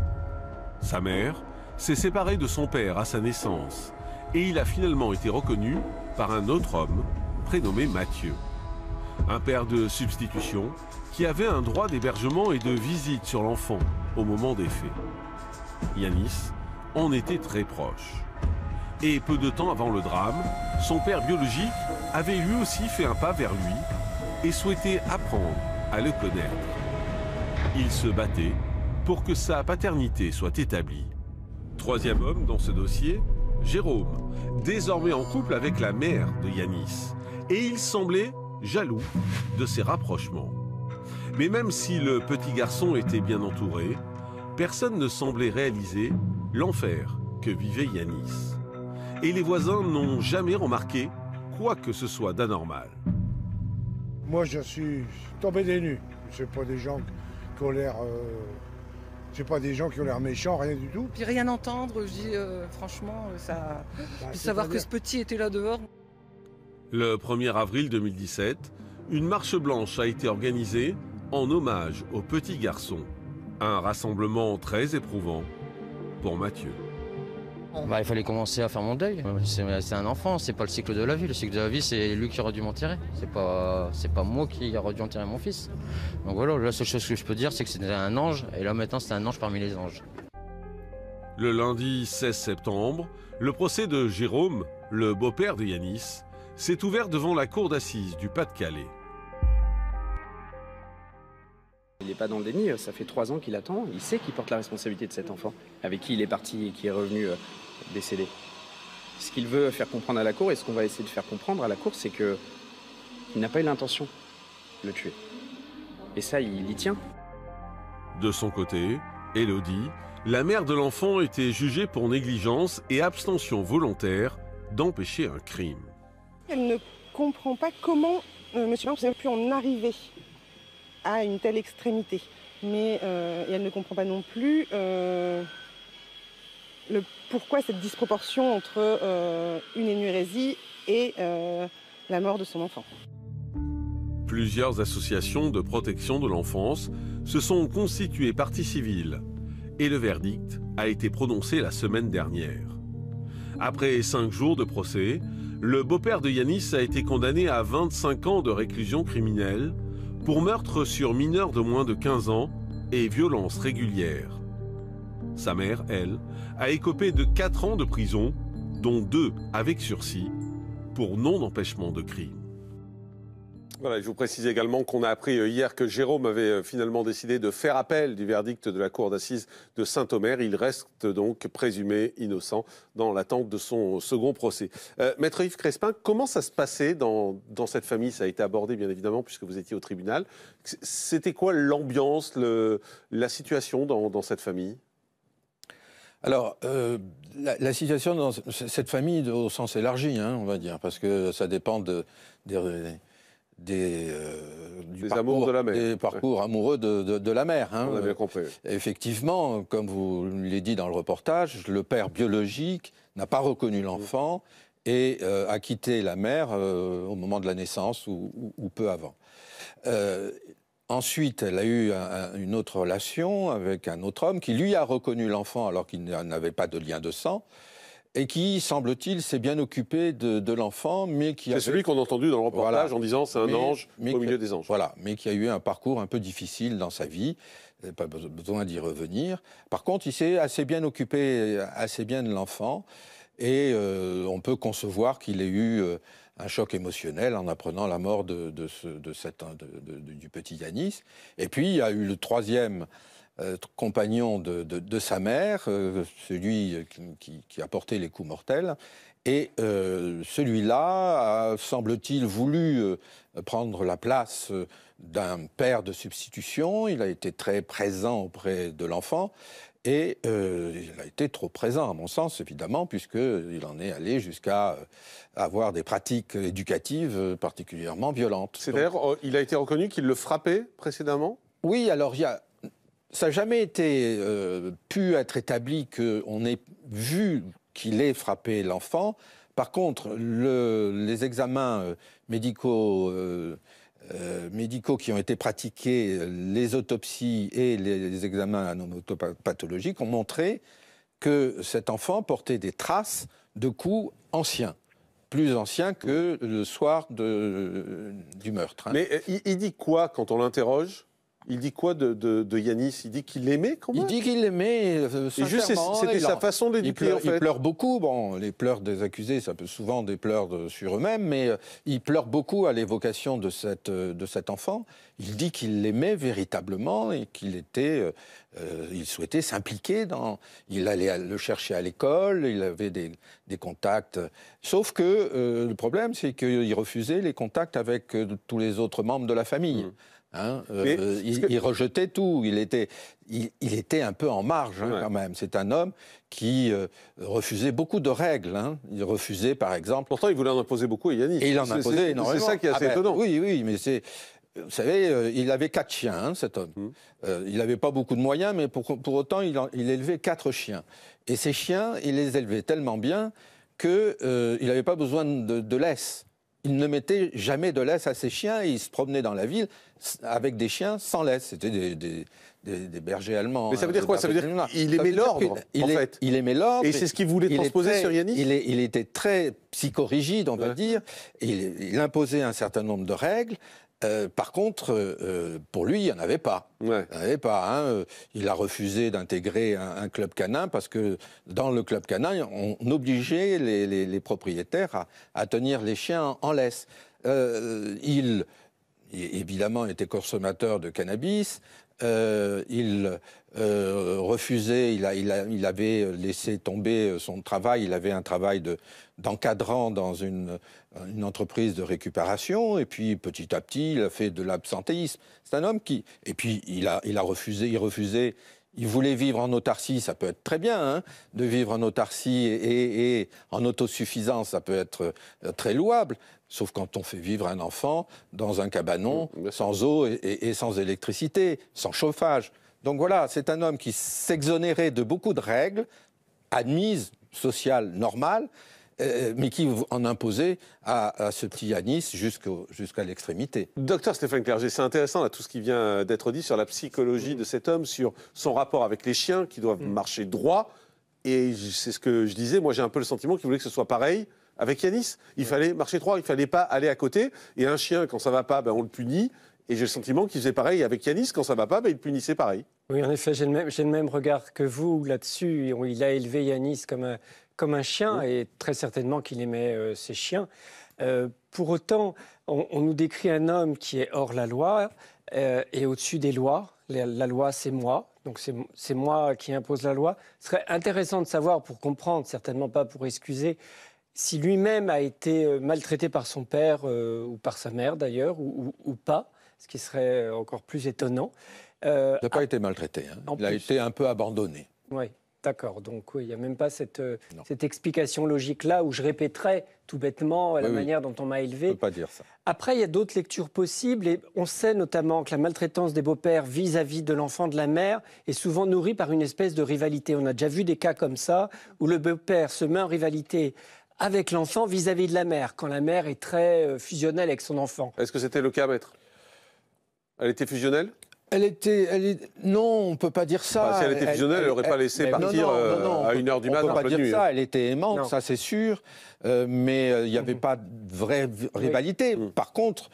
Sa mère s'est séparée de son père à sa naissance et il a finalement été reconnu par un autre homme prénommé Mathieu. Un père de substitution qui avait un droit d'hébergement et de visite sur l'enfant au moment des faits. Yanis en était très proche. Et peu de temps avant le drame, son père biologique avait lui aussi fait un pas vers lui et souhaitait apprendre à le connaître. Il se battait pour que sa paternité soit établie. Troisième homme dans ce dossier, Jérôme, désormais en couple avec la mère de Yanis. Et il semblait jaloux de ces rapprochements. Mais même si le petit garçon était bien entouré, personne ne semblait réaliser l'enfer que vivait Yanis. Et les voisins n'ont jamais remarqué quoi que ce soit d'anormal. Moi, je suis tombé des nues. C'est pas des gens qui ont l'air... c'est pas des gens qui ont l'air méchants, rien du tout. Puis rien entendre, je dis franchement, ça... Puis savoir que ce petit était là dehors. Le 1er avril 2017, une marche blanche a été organisée en hommage au petit garçon. Un rassemblement très éprouvant pour Mathieu. Il fallait commencer à faire mon deuil. C'est un enfant, c'est pas le cycle de la vie. Le cycle de la vie, c'est lui qui aurait dû m'enterrer. C'est pas moi qui aurais dû enterrer mon fils. Donc voilà, la seule chose que je peux dire, c'est que c'était un ange. Et là maintenant, c'est un ange parmi les anges. Le lundi 16 septembre, le procès de Jérôme, le beau-père de Yanis, s'est ouvert devant la cour d'assises du Pas-de-Calais. Il n'est pas dans le déni, ça fait 3 ans qu'il attend, il sait qu'il porte la responsabilité de cet enfant, avec qui il est parti et qui est revenu décédé. Ce qu'il veut faire comprendre à la cour, et ce qu'on va essayer de faire comprendre à la cour, c'est qu'il n'a pas eu l'intention de le tuer. Et ça, il y tient. De son côté, Élodie, la mère de l'enfant, était jugée pour négligence et abstention volontaire d'empêcher un crime. Elle ne comprend pas comment M. Marx a pu en arriver à une telle extrémité. Mais et elle ne comprend pas non plus pourquoi cette disproportion entre une énurésie et la mort de son enfant. Plusieurs associations de protection de l'enfance se sont constituées partie civile et le verdict a été prononcé la semaine dernière. Après 5 jours de procès, le beau-père de Yanis a été condamné à 25 ans de réclusion criminelle pour meurtre sur mineur de moins de 15 ans et violences régulières. Sa mère, elle, a écopé de 4 ans de prison, dont 2 avec sursis, pour non-empêchement de crime. Voilà, je vous précise également qu'on a appris hier que Jérôme avait finalement décidé de faire appel du verdict de la cour d'assises de Saint-Omer. Il reste donc présumé innocent dans l'attente de son second procès. Maître Yves Crespin, comment ça se passait dans cette famille? Ça a été abordé bien évidemment puisque vous étiez au tribunal. C'était quoi l'ambiance, la situation dans cette famille? Alors, la situation dans cette famille au sens élargi, hein, on va dire, parce que ça dépend des parcours, des parcours amoureux de la mère. Hein. On a bien compris. Effectivement, comme vous l'avez dit dans le reportage, le père biologique n'a pas reconnu l'enfant et a quitté la mère au moment de la naissance ou peu avant. Ensuite, elle a eu une autre relation avec un autre homme qui, lui, a reconnu l'enfant alors qu'il n'avait pas de lien de sang. Et qui, semble-t-il, s'est bien occupé de l'enfant, mais qui C'est celui qu'on a entendu dans le reportage en disant c'est un ange au milieu des anges. Voilà, mais qui a eu un parcours un peu difficile dans sa vie, pas besoin d'y revenir. Par contre, il s'est assez bien occupé de l'enfant, et on peut concevoir qu'il ait eu un choc émotionnel en apprenant la mort du petit Yanis. Et puis, il y a eu le troisième compagnon de sa mère, celui qui a porté les coups mortels. Et celui-là a, semble-t-il, voulu prendre la place d'un père de substitution. Il a été très présent auprès de l'enfant. Et il a été trop présent, à mon sens, évidemment, puisqu'il en est allé jusqu'à avoir des pratiques éducatives particulièrement violentes. C'est-à-dire, il a été reconnu qu'il le frappait précédemment? Oui, alors ça n'a jamais été pu être établi qu'on ait vu qu'il ait frappé l'enfant. Par contre, les examens médicaux qui ont été pratiqués, les autopsies et les examens anatomopathologiques ont montré que cet enfant portait des traces de coups anciens, plus anciens que le soir du meurtre. Hein. Mais il dit quoi quand on l'interroge? Il dit quoi de Yanis? Il dit qu'il l'aimait quand même? Il dit qu'il l'aimait sincèrement. C'était sa façon d'éduquer, en fait. Il pleure beaucoup. Bon, les pleurs des accusés, ça peut souvent des pleurs sur eux-mêmes, mais il pleure beaucoup à l'évocation de cet enfant. Il dit qu'il l'aimait véritablement et qu'il il souhaitait s'impliquer il allait le chercher à l'école, il avait des contacts. Sauf que le problème, c'est qu'il refusait les contacts avec tous les autres membres de la famille. Hein, il rejetait tout, il était un peu en marge quand même. C'est un homme qui refusait beaucoup de règles. Hein. Il refusait, par exemple... Pourtant, il voulait en imposer beaucoup à Yanis. Et il en imposait énormément. C'est ça qui est assez étonnant. Oui, mais vous savez, il avait 4 chiens, cet homme. Il n'avait pas beaucoup de moyens, mais pour autant, il élevait 4 chiens. Et ces chiens, il les élevait tellement bien qu'il n'avait pas besoin de laisse. Il ne mettait jamais de laisse à ses chiens et il se promenait dans la ville avec des chiens sans laisse. C'était des bergers allemands. Mais ça veut dire quoi? Ça veut dire qu'il aimait l'ordre, en fait. Il aimait l'ordre. Et c'est ce qu'il voulait transposer sur Yanis? Il était très psychorigide, on va dire. Il imposait un certain nombre de règles. Par contre, pour lui, il n'y en avait pas. Il n'y en avait pas. Hein. Il a refusé d'intégrer un club canin parce que dans le club canin, on obligeait les propriétaires à tenir les chiens en laisse. Il, évidemment, était consommateur de cannabis. Il refusait, il avait laissé tomber son travail. Il avait un travail d'encadrant dans une entreprise de récupération, et puis petit à petit, il a fait de l'absentéisme. C'est un homme qui... Et puis, il a refusé, il voulait vivre en autarcie, ça peut être très bien, hein, de vivre en autarcie et en autosuffisance, ça peut être très louable, sauf quand on fait vivre un enfant dans un cabanon, sans eau et sans électricité, sans chauffage. Donc voilà, c'est un homme qui s'exonérait de beaucoup de règles, admises, sociales, normales, mais qui en imposait à ce petit Yanis jusqu'à l'extrémité. Docteur Stéphane Clerget, c'est intéressant là, tout ce qui vient d'être dit sur la psychologie de cet homme, sur son rapport avec les chiens qui doivent marcher droit. Et c'est ce que je disais, moi j'ai un peu le sentiment qu'il voulait que ce soit pareil avec Yanis. Il fallait marcher droit, il ne fallait pas aller à côté. Et un chien, quand ça ne va pas, on le punit. Et j'ai le sentiment qu'il faisait pareil avec Yanis. Quand ça ne va pas, il le punissait pareil. Oui, en effet, j'ai le même regard que vous là-dessus. Il a élevé Yanis comme un chien, et très certainement qu'il aimait ses chiens. Pour autant, on nous décrit un homme qui est hors la loi et au-dessus des lois. La loi, c'est moi. Donc c'est moi qui impose la loi. Ce serait intéressant de savoir, pour comprendre, certainement pas pour excuser, si lui-même a été maltraité par son père ou par sa mère d'ailleurs, ou pas, ce qui serait encore plus étonnant. Il n'a pas été maltraité, hein. Il a été un peu abandonné. Oui, d'accord. Donc oui, il n'y a même pas cette explication logique-là où je répéterais tout bêtement la manière dont on m'a élevé. On ne peut pas dire ça. Après, il y a d'autres lectures possibles, et on sait notamment que la maltraitance des beaux-pères vis-à-vis de l'enfant de la mère est souvent nourrie par une espèce de rivalité. On a déjà vu des cas comme ça, où le beau-père se met en rivalité avec l'enfant vis-à-vis de la mère, quand la mère est très fusionnelle avec son enfant. Est-ce que c'était le cas, maître? Elle était fusionnelle? Non, on ne peut pas dire ça. Si elle était fusionnelle, elle n'aurait pas laissé partir à 1h du matin. On ne peut pas dire nuit. ça, elle était aimante, ça c'est sûr, mais il n'y avait pas de vraie rivalité. Par contre,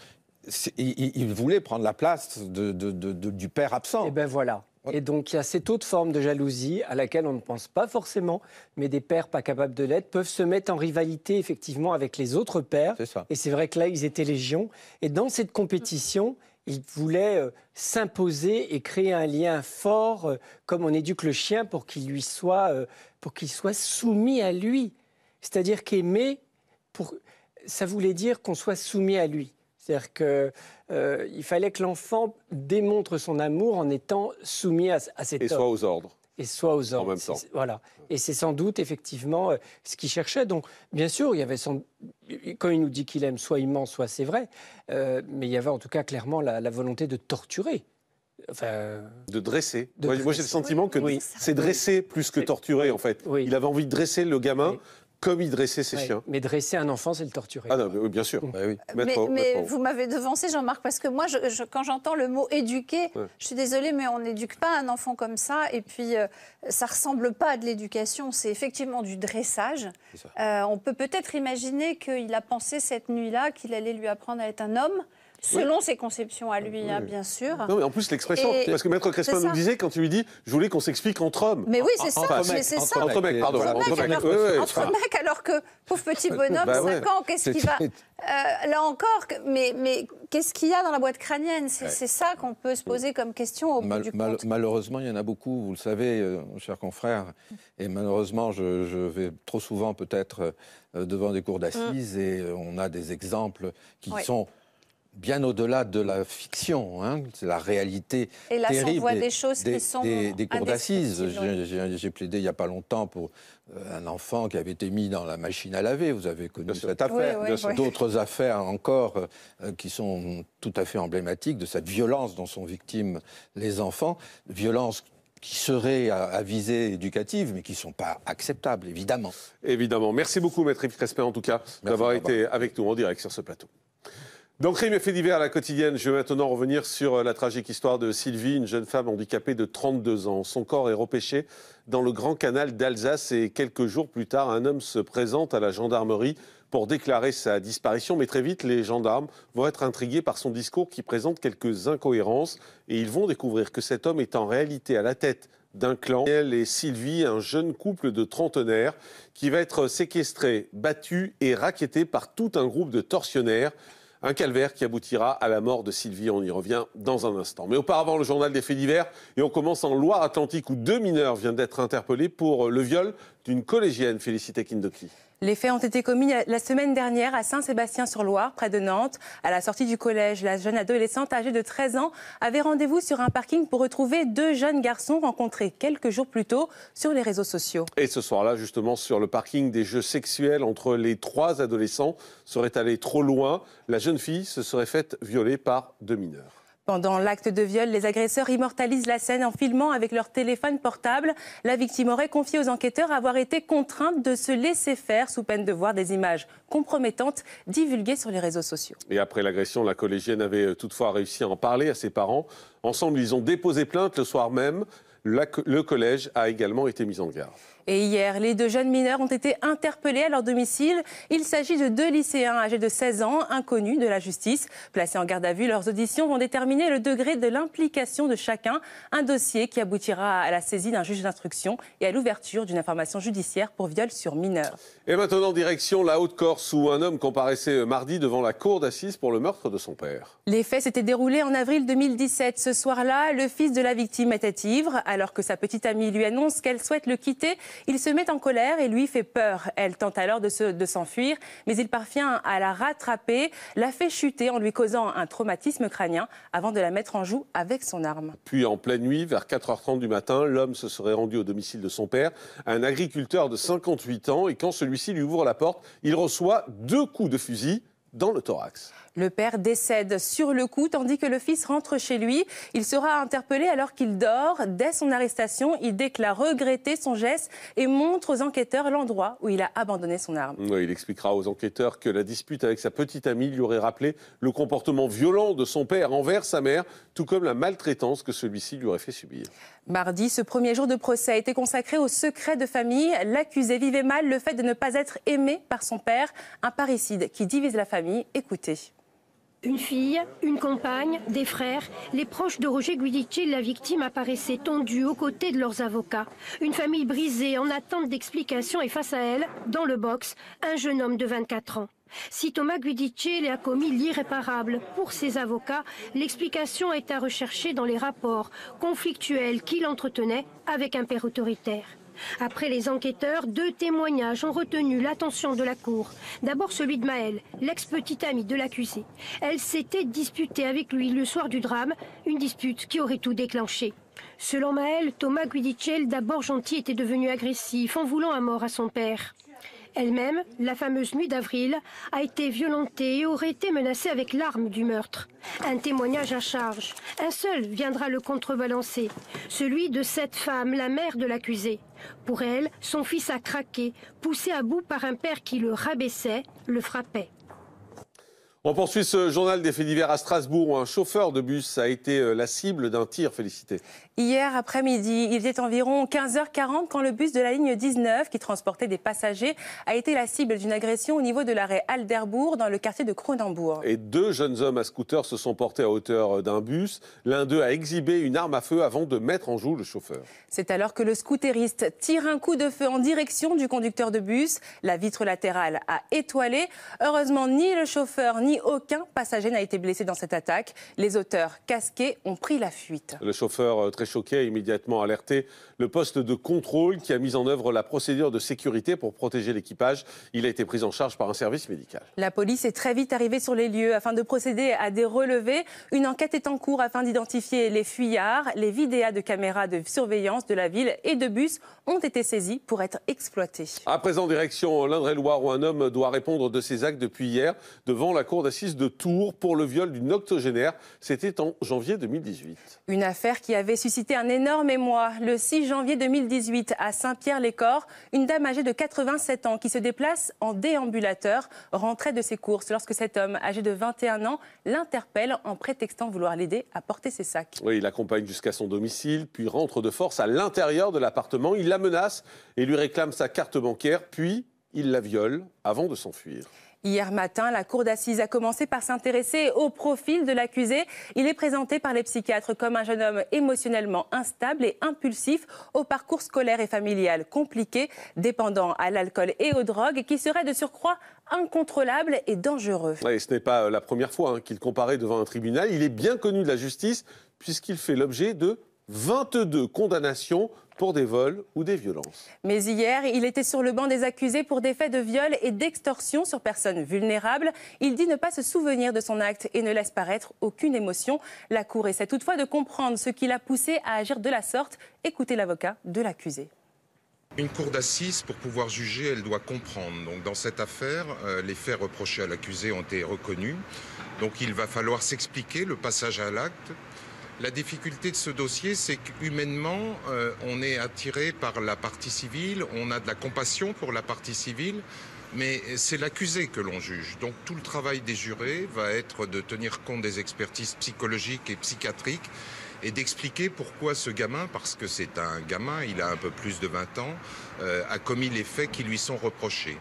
il voulait prendre la place du père absent. Et bien voilà. Et donc il y a cette autre forme de jalousie à laquelle on ne pense pas forcément, mais des pères pas capables de l'être peuvent se mettre en rivalité effectivement avec les autres pères. C'est ça. Et c'est vrai que là, ils étaient légion. Et dans cette compétition, il voulait s'imposer et créer un lien fort, comme on éduque le chien, pour qu'il soit soumis à lui. C'est-à-dire qu'aimer, ça voulait dire qu'on soit soumis à lui. C'est-à-dire qu'il fallait que l'enfant démontre son amour en étant soumis à cet homme. Et soit aux ordres. Et soit aux ordres. En même temps. Voilà. Et c'est sans doute, effectivement, ce qu'il cherchait. Donc, bien sûr, il y avait quand il nous dit qu'il aime, soit il ment, soit c'est vrai. Mais il y avait en tout cas clairement la volonté de torturer. Enfin, de dresser. Moi, j'ai le sentiment que c'est dresser plus que torturer, en fait. Oui. Il avait envie de dresser le gamin comme il dressait ses chiens. Mais dresser un enfant, c'est le torturer. Ah non, bien sûr. Bah oui. Mais vous m'avez devancé, Jean-Marc, parce que moi, quand j'entends le mot éduquer, je suis désolée, mais on n'éduque pas un enfant comme ça. Et puis, ça ne ressemble pas à de l'éducation. C'est effectivement du dressage. On peut peut-être imaginer qu'il a pensé cette nuit-là qu'il allait lui apprendre à être un homme. Selon ses conceptions à lui, bien sûr. Non, mais en plus, l'expression, parce que Maître Crespin nous disait, quand tu lui dis, je voulais qu'on s'explique entre hommes. Mais oui, c'est ça. Entre mecs, pardon. Entre mecs, alors que, pauvre petit bonhomme, 5 ans, qu'est-ce qu'il va... là encore, mais qu'est-ce qu'il y a dans la boîte crânienne? C'est ça qu'on peut se poser comme question au bout du compte. Malheureusement, il y en a beaucoup, vous le savez, chers confrères, et malheureusement, je vais trop souvent peut-être devant des cours d'assises, et on a des exemples qui sont bien au-delà de la fiction, c'est la réalité et là, terrible on voit des choses qui sont des cours d'assises. J'ai plaidé il n'y a pas longtemps pour un enfant qui avait été mis dans la machine à laver. Vous avez connu cette affaire. D'autres affaires encore qui sont tout à fait emblématiques de cette violence dont sont victimes les enfants. Violence qui seraient à visée éducative, mais qui ne sont pas acceptables, évidemment. Évidemment. Merci beaucoup, Maître Yves Crespin, en tout cas, d'avoir été avec nous en direct sur ce plateau. Dans Crime et faits divers à la quotidienne, je vais maintenant revenir sur la tragique histoire de Sylvie, une jeune femme handicapée de 32 ans. Son corps est repêché dans le Grand Canal d'Alsace et quelques jours plus tard, un homme se présente à la gendarmerie pour déclarer sa disparition. Mais très vite, les gendarmes vont être intrigués par son discours qui présente quelques incohérences et ils vont découvrir que cet homme est en réalité à la tête d'un clan. Elle et Sylvie, un jeune couple de trentenaires qui va être séquestré, battu et racketté par tout un groupe de tortionnaires. Un calvaire qui aboutira à la mort de Sylvie. On y revient dans un instant. Mais auparavant, le journal des faits divers. Et on commence en Loire-Atlantique où 2 mineurs viennent d'être interpellés pour le viol d'une collégienne, Félicité Kindoki. Les faits ont été commis la semaine dernière à Saint-Sébastien-sur-Loire, près de Nantes. À la sortie du collège, la jeune adolescente âgée de 13 ans avait rendez-vous sur un parking pour retrouver 2 jeunes garçons rencontrés quelques jours plus tôt sur les réseaux sociaux. Et ce soir-là, justement, sur le parking, des jeux sexuels entre les 3 adolescents seraient allés trop loin. La jeune fille se serait faite violer par 2 mineurs. Pendant l'acte de viol, les agresseurs immortalisent la scène en filmant avec leur téléphone portable. La victime aurait confié aux enquêteurs avoir été contrainte de se laisser faire sous peine de voir des images compromettantes divulguées sur les réseaux sociaux. Et après l'agression, la collégienne avait toutefois réussi à en parler à ses parents. Ensemble, ils ont déposé plainte le soir même. Le collège a également été mis en garde. Et hier, les 2 jeunes mineurs ont été interpellés à leur domicile. Il s'agit de 2 lycéens âgés de 16 ans, inconnus de la justice. Placés en garde à vue, leurs auditions vont déterminer le degré de l'implication de chacun. Un dossier qui aboutira à la saisie d'un juge d'instruction et à l'ouverture d'une information judiciaire pour viol sur mineur. Et maintenant, direction la Haute-Corse, où un homme comparaissait mardi devant la cour d'assises pour le meurtre de son père. Les faits s'étaient déroulés en avril 2017. Ce soir-là, le fils de la victime était ivre. Alors que sa petite amie lui annonce qu'elle souhaite le quitter, il se met en colère et lui fait peur. Elle tente alors de s'enfuir, mais il parvient à la rattraper, la fait chuter en lui causant un traumatisme crânien avant de la mettre en joue avec son arme. Puis en pleine nuit, vers 4h30 du matin, l'homme se serait rendu au domicile de son père, un agriculteur de 58 ans, et quand celui-ci lui ouvre la porte, il reçoit 2 coups de fusil dans le thorax. Le père décède sur le coup, tandis que le fils rentre chez lui. Il sera interpellé alors qu'il dort. Dès son arrestation, il déclare regretter son geste et montre aux enquêteurs l'endroit où il a abandonné son arme. Oui, il expliquera aux enquêteurs que la dispute avec sa petite amie lui aurait rappelé le comportement violent de son père envers sa mère, tout comme la maltraitance que celui-ci lui aurait fait subir. Mardi, ce premier jour de procès a été consacré au secret de famille. L'accusé vivait mal le fait de ne pas être aimé par son père, un parricide qui divise la famille. Écoutez. Une fille, une compagne, des frères, les proches de Roger Guidici, la victime, apparaissaient tendus aux côtés de leurs avocats. Une famille brisée en attente d'explications et face à elle, dans le box, un jeune homme de 24 ans. Si Thomas Guidici a commis l'irréparable pour ses avocats, l'explication est à rechercher dans les rapports conflictuels qu'il entretenait avec un père autoritaire. Après les enquêteurs, 2 témoignages ont retenu l'attention de la cour. D'abord celui de Maëlle, l'ex-petite amie de l'accusé. Elle s'était disputée avec lui le soir du drame, une dispute qui aurait tout déclenché. Selon Maëlle, Thomas Guidici, d'abord gentil, était devenu agressif en voulant à mort à son père. Elle-même, la fameuse nuit d'avril, a été violentée et aurait été menacée avec l'arme du meurtre. Un témoignage à charge. Un seul viendra le contrebalancer, celui de cette femme, la mère de l'accusé. Pour elle, son fils a craqué, poussé à bout par un père qui le rabaissait, le frappait. On poursuit ce journal des faits divers à Strasbourg où un chauffeur de bus a été la cible d'un tir. Félicité. Hier après-midi, il était environ 15h40 quand le bus de la ligne 19 qui transportait des passagers a été la cible d'une agression au niveau de l'arrêt Alderbourg dans le quartier de Cronenbourg. Et 2 jeunes hommes à scooter se sont portés à hauteur d'un bus. L'un d'eux a exhibé une arme à feu avant de mettre en joue le chauffeur. C'est alors que le scooteriste tire un coup de feu en direction du conducteur de bus. La vitre latérale a étoilé. Heureusement, ni le chauffeur ni aucun passager n'a été blessé dans cette attaque. Les auteurs casqués ont pris la fuite. Le chauffeur, très choqué, a immédiatement alerté le poste de contrôle qui a mis en œuvre la procédure de sécurité pour protéger l'équipage. Il a été pris en charge par un service médical. La police est très vite arrivée sur les lieux afin de procéder à des relevés. Une enquête est en cours afin d'identifier les fuyards. Les vidéos de caméras de surveillance de la ville et de bus ont été saisies pour être exploitées. À présent, direction l'Indre-et-Loire où un homme doit répondre de ses actes depuis hier devant la cour d'assises de Tours pour le viol d'une octogénaire. C'était en janvier 2018. Une affaire qui avait suscité un énorme émoi. Le 6 janvier 2018, à Saint-Pierre-les-Corps, une dame âgée de 87 ans qui se déplace en déambulateur rentrait de ses courses lorsque cet homme, âgé de 21 ans, l'interpelle en prétextant vouloir l'aider à porter ses sacs. Oui, il l'accompagne jusqu'à son domicile, puis rentre de force à l'intérieur de l'appartement. Il la menace et lui réclame sa carte bancaire, puis il la viole avant de s'enfuir. Hier matin, la cour d'assises a commencé par s'intéresser au profil de l'accusé. Il est présenté par les psychiatres comme un jeune homme émotionnellement instable et impulsif, au parcours scolaire et familial compliqué, dépendant à l'alcool et aux drogues, qui serait de surcroît incontrôlable et dangereux. Et ce n'est pas la première fois qu'il comparaît devant un tribunal. Il est bien connu de la justice puisqu'il fait l'objet de 22 condamnations pour des vols ou des violences. Mais hier, il était sur le banc des accusés pour des faits de viol et d'extorsion sur personnes vulnérables. Il dit ne pas se souvenir de son acte et ne laisse paraître aucune émotion. La Cour essaie toutefois de comprendre ce qui l'a poussé à agir de la sorte. Écoutez l'avocat de l'accusé. Une cour d'assises, pour pouvoir juger, elle doit comprendre. Donc dans cette affaire, les faits reprochés à l'accusé ont été reconnus. Donc il va falloir s'expliquer, le passage à l'acte. La difficulté de ce dossier, c'est qu'humainement, on est attiré par la partie civile, on a de la compassion pour la partie civile, mais c'est l'accusé que l'on juge. Donc tout le travail des jurés va être de tenir compte des expertises psychologiques et psychiatriques et d'expliquer pourquoi ce gamin, parce que c'est un gamin, il a un peu plus de 20 ans, a commis les faits qui lui sont reprochés.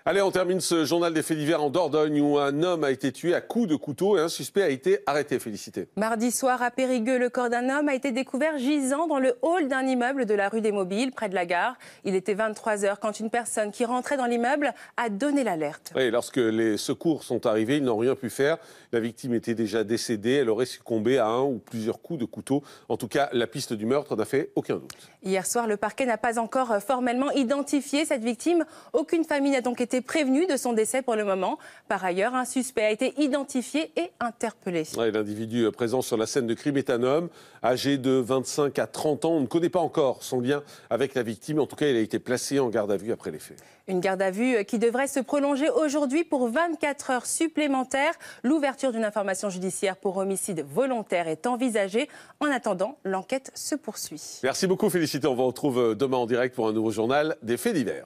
Allez, on termine ce journal des faits divers en Dordogne où un homme a été tué à coups de couteau et un suspect a été arrêté. Félicité. Mardi soir, à Périgueux, le corps d'un homme a été découvert gisant dans le hall d'un immeuble de la rue des Mobiles, près de la gare. Il était 23h quand une personne qui rentrait dans l'immeuble a donné l'alerte. Oui, lorsque les secours sont arrivés, ils n'ont rien pu faire. La victime était déjà décédée. Elle aurait succombé à un ou plusieurs coups de couteau. En tout cas, la piste du meurtre n'a fait aucun doute. Hier soir, le parquet n'a pas encore formellement identifié cette victime. Aucune famille n'a donc été prévenue de son décès pour le moment. Par ailleurs, un suspect a été identifié et interpellé. Ouais, l'individu présent sur la scène de crime est un homme âgé de 25 à 30 ans. On ne connaît pas encore son lien avec la victime. En tout cas, il a été placé en garde à vue après les faits. Une garde à vue qui devrait se prolonger aujourd'hui pour 24 heures supplémentaires. L'ouverture d'une information judiciaire pour homicide volontaire est envisagée. En attendant, l'enquête se poursuit. Merci beaucoup, Félicité. On vous retrouve demain en direct pour un nouveau journal des faits divers.